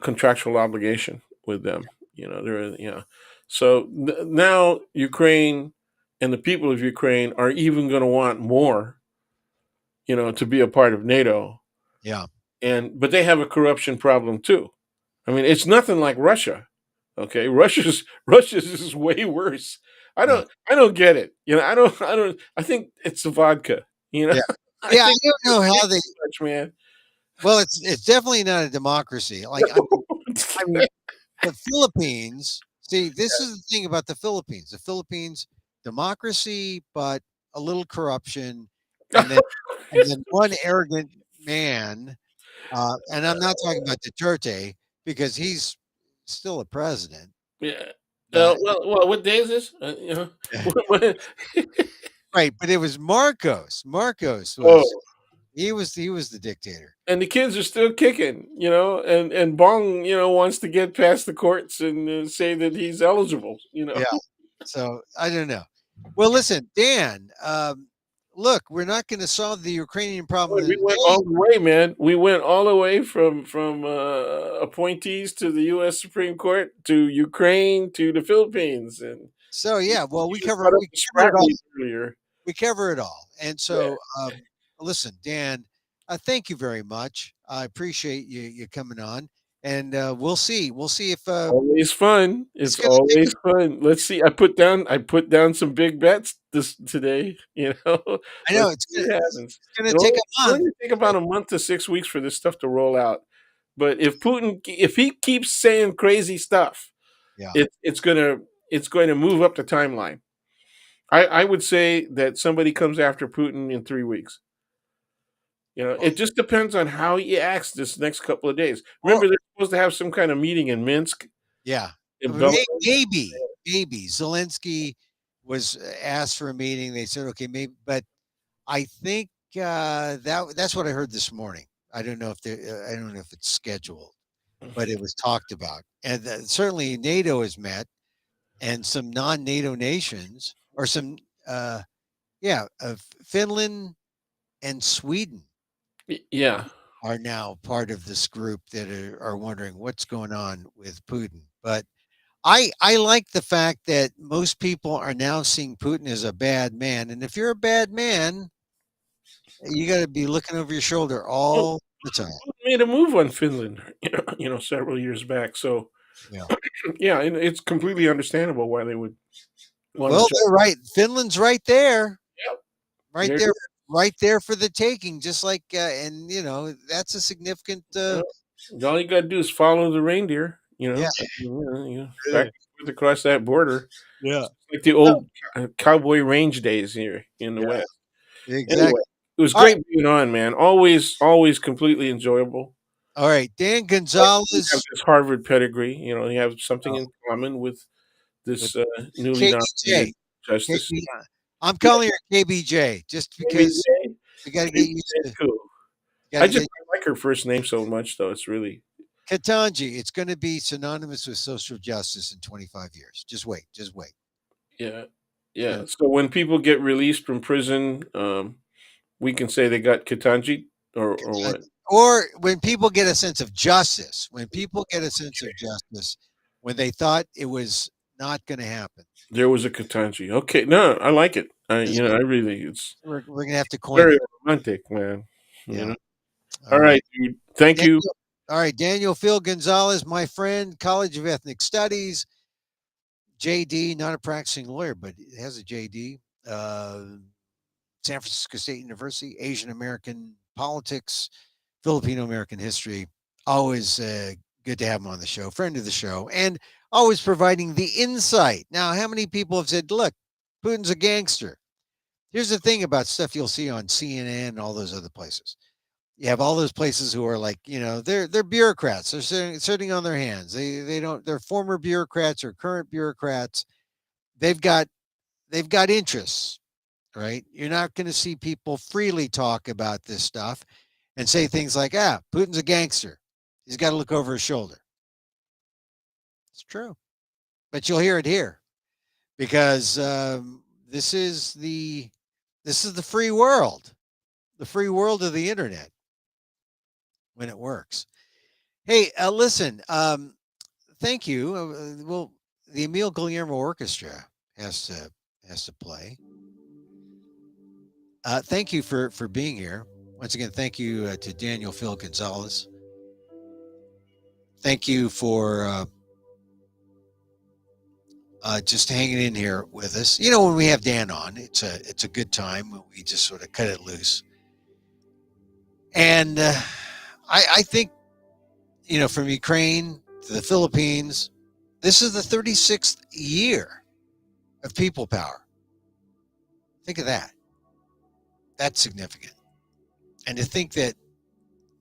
contractual obligation with them. You know, So now Ukraine and the people of Ukraine are even going to want more, to be a part of NATO. yeah, But they have a corruption problem too. I mean, it's nothing like Russia. Okay, Russia's is way worse. yeah, I don't get it. I think it's the vodka. yeah, I yeah. I think don't know it's how they. too much, man. Well, it's definitely not a democracy. Like I mean, the Philippines. See, this is the thing about the Philippines. The Philippines, democracy, but a little corruption, and then one arrogant man. And I'm not talking about Duterte because he's still a president. Yeah. But What day is this? right, but it was Marcos. Marcos was Oh, he was the dictator. and the kids are still kicking, and Bong, wants to get past the courts and say that he's eligible. Yeah. So I don't know. Well, listen, Dan. Look, we're not going to solve the Ukrainian problem Boy, in a we went day. all the way, man. We went all the way from appointees to the U.S. Supreme Court to Ukraine to the Philippines, and So yeah, well, you brought up we the cover it all. Spratlys earlier. We cover it all. And Yeah, so, listen, Dan, thank you very much. I appreciate you coming on, and we'll see. We'll see if always fun. it's It's going to take. always fun. Let's see. I put down some big bets this today. I know Let's it's see what happens. going to It'll take only, a it'll month. only take about a month to 6 weeks for this stuff to roll out. But if he keeps saying crazy stuff, Yeah. it's going to move up the timeline. I would say that somebody comes after Putin in 3 weeks. It just depends on how he acts this next couple of days. Or Remember, they're supposed to have some kind of meeting in Minsk, yeah, in Belarus. maybe Zelensky was asked for a meeting. They said okay, maybe, but I think that's what I heard this morning. I don't know if it's scheduled, but it was talked about, and certainly NATO has met, and some non-NATO nations, or some, Finland and Sweden Yeah. are now part of this group that are wondering what's going on with Putin. But I like the fact that most people are now seeing Putin as a bad man, and if you're a bad man, you got to be looking over your shoulder Well, all the time. Putin made a move on Finland, several years back. So Yeah. yeah, and it's completely understandable why they would want to Well, jump. they're right. Finland's right there, Yep. right There it there, is. right there for the taking. Just like, and that's a significant. All you got to do is follow the reindeer. Yeah. Back and forth across that border, Yeah. like the Oh, old cowboy range days here in the yeah. West. Exactly. Anyway, it was All right. great being on, man. Always completely enjoyable. All right. Dan Like, you have Gonzalez this Harvard pedigree. You have something uh, in common with with this newly KBJ. nominated justice. KB, I'm Yeah, calling her KBJ just because KBJ. we got to get used KBJ to. is cool. Got to get I like her first name so much, though. It's really Katanji. It's going to be synonymous with social justice in 25 years. Just wait. Just wait. yeah, It's yeah. gonna, So when people get released from prison, we can say they got Katanji or what? or when people get a sense of justice, when people get a sense of justice, when they thought it was not going to happen, There was a Katanji. Okay, no, I like it. this, I really, it's we're going to have to coin very that. romantic, man. You Yeah. know. All All right. right, dude. Thank you. Daniel, all right. Daniel Phil Gonzalez, my friend, College of Ethnic Studies, JD, not a practicing lawyer, but has a JD. San Francisco State University, Asian American politics, Filipino American history. Always good to have him on the show, friend of the show, and always providing the insight. Now, how many people have said, look, Putin's a gangster? Here's the thing about stuff you'll see on CNN and all those other places. You have all those places who are like, they're bureaucrats. They're sitting on their hands. They don't. They're former bureaucrats or current bureaucrats. They've got interests. right? You're not going to see people freely talk about this stuff and say things like, Putin's a gangster. He's got to look over his shoulder. It's true. But you'll hear it here because this is the free world, the free world of the internet when it works. Hey, listen, thank you. Well, the Emil Guillermo Orchestra has to play. Thank you for being here. Once again, thank you to Daniel Phil Gonzalez. Thank you for just hanging in here with us. You know, when we have Dan on, it's a good time when we just sort of cut it loose. And I think, you know, from Ukraine to the Philippines, this is the 36th year of people power. Think of that. That's significant. And to think that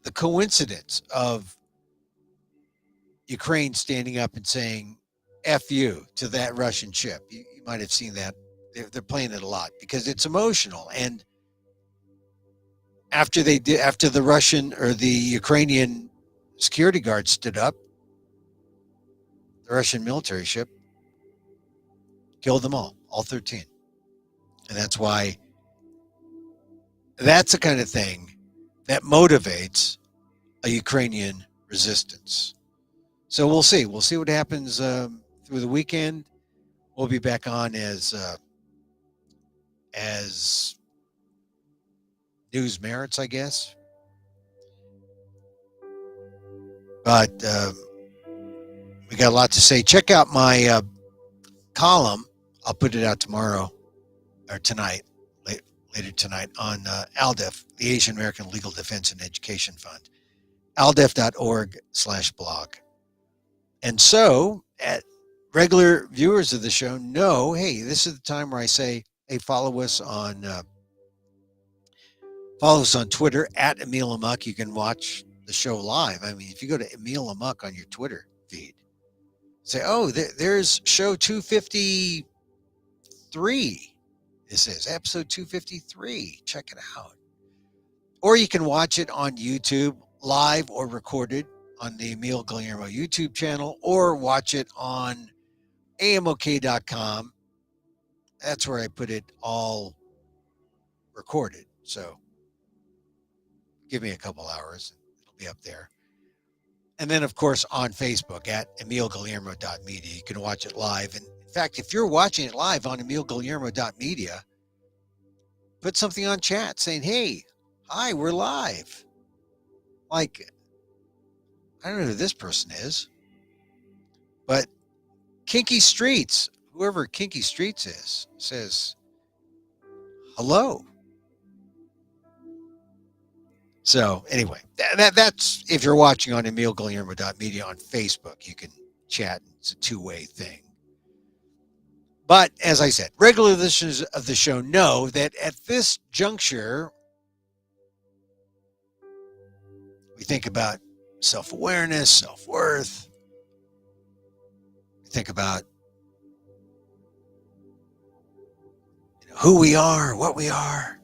the coincidence of Ukraine standing up and saying F you to that Russian ship, you might have seen that. They're playing it a lot because it's emotional. And after the Russian or the Ukrainian security guard stood up, the Russian military ship killed them all 13. And that's why that's the kind of thing that motivates a Ukrainian resistance. So we'll see. We'll see what happens through the weekend. We'll be back on as news merits, I guess. But we got a lot to say. Check out my column. I'll put it out tomorrow or tonight, later tonight on ALDEF, the Asian American Legal Defense and Education Fund, aldef.org/blog. And so, regular viewers of the show know, hey, this is the time where I say, hey, follow us on Twitter at Emil Amok. You can watch the show live. I mean, if you go to Emil Amok on your Twitter feed, say, oh, there's show 253. This is episode 253. Check it out. Or you can watch it on YouTube, live or recorded on the Emil Guillermo YouTube channel, or watch it on amok.com. That's where I put it all recorded. So give me a couple hours. It'll be up there. And then, of course, on Facebook at emilguillermo.media. You can watch it live. And in fact, if you're watching it live on emilguillermo.media, put something on chat saying, hey, hi, we're live. Like, I don't know who this person is, but Kinky Streets, whoever Kinky Streets is, says, hello. So anyway, that's if you're watching on emilguillermo.media on Facebook, you can chat. It's a two-way thing. But as I said, regular listeners of the show know that at this juncture, we think about self-awareness, self-worth. We think about who we are, what we are.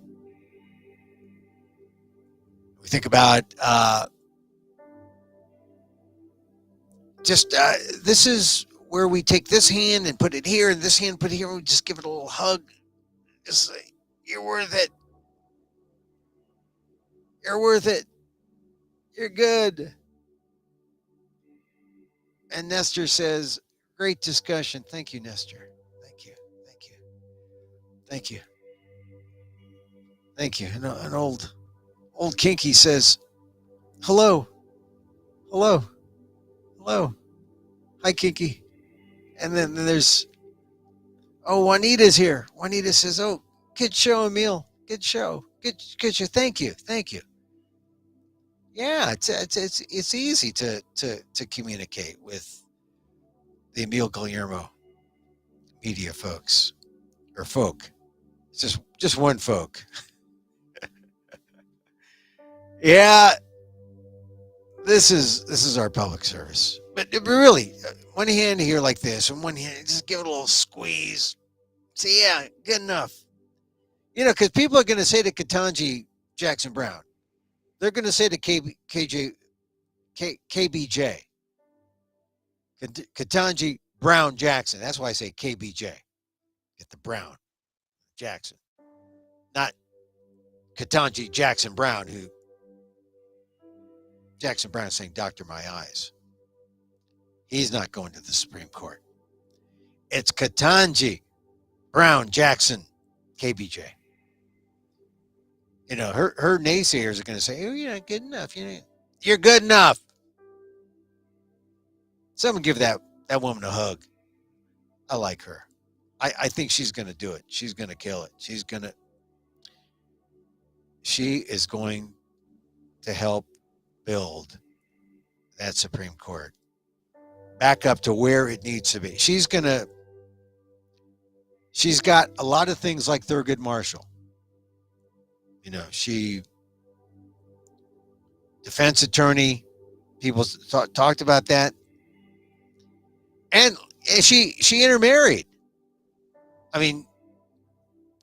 We think about this is where we take this hand and put it here and this hand put it here. And we just give it a little hug. Just say, you're worth it. You're worth it. You're good. And Nestor says, great discussion. Thank you, Nestor. Thank you. Thank you. Thank you. Thank you. And an old Kinky says, hello. Hello. Hello. Hi, Kinky. And then there's, Juanita's here. Juanita says, oh, good show, Emil. Good show. Good show. Thank you. Thank you. Yeah, it's easy to communicate with the Emil Guillermo media folks or folk. It's just one folk. Yeah, this is our public service. But really, one hand here like this, and one hand, just give it a little squeeze. Say, yeah, good enough. You know, because people are going to say to Ketanji Jackson Brown, they're going to say to KBJ, Ketanji Brown Jackson. That's why I say KBJ. Get the Brown Jackson, not Ketanji Jackson Brown, who Jackson Brown is saying, Doctor, my eyes. He's not going to the Supreme Court. It's Ketanji Brown Jackson, KBJ. You know, her naysayers are going to say, oh, you're not good enough. You're good enough. Someone give that woman a hug. I like her. I think she's going to do it. She's going to kill it. She is going to help build that Supreme Court back up to where it needs to be. She's got a lot of things like Thurgood Marshall. You know, she defense attorney, people talked about that. And she intermarried. I mean,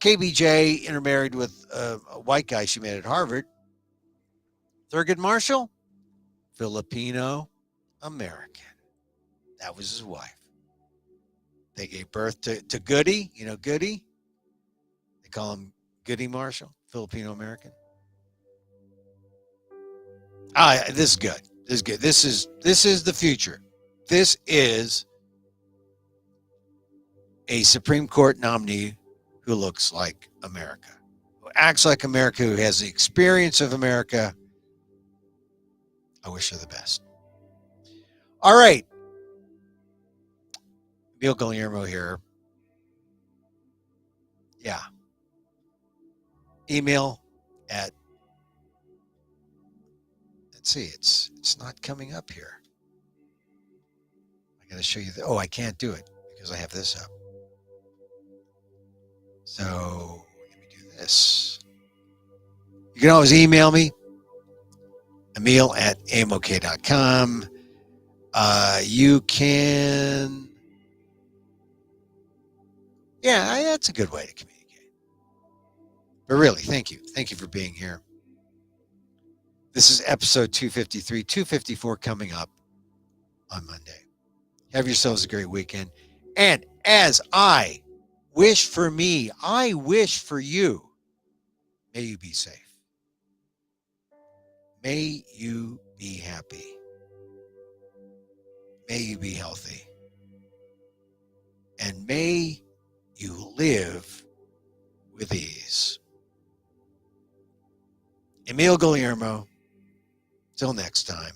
KBJ intermarried with a white guy she met at Harvard. Thurgood Marshall, Filipino American. That was his wife. They gave birth to Goody. You know Goody? They call him Goody Marshall, Filipino American. This is good. This is good. This is the future. This is a Supreme Court nominee who looks like America, who acts like America, who has the experience of America. I wish her the best. All right. Emil Guillermo here. Yeah. Email at, let's see, it's not coming up here. I got to show you. I can't do it because I have this up. So let me do this. You can always email me, Emil at amok.com. You can, yeah, that's a good way to communicate. But really, thank you. Thank you for being here. This is episode 253, 254 coming up on Monday. Have yourselves a great weekend. And as I wish for me, I wish for you, may you be safe. May you be happy. May you be healthy. And may you live with ease. Emil Guillermo, till next time.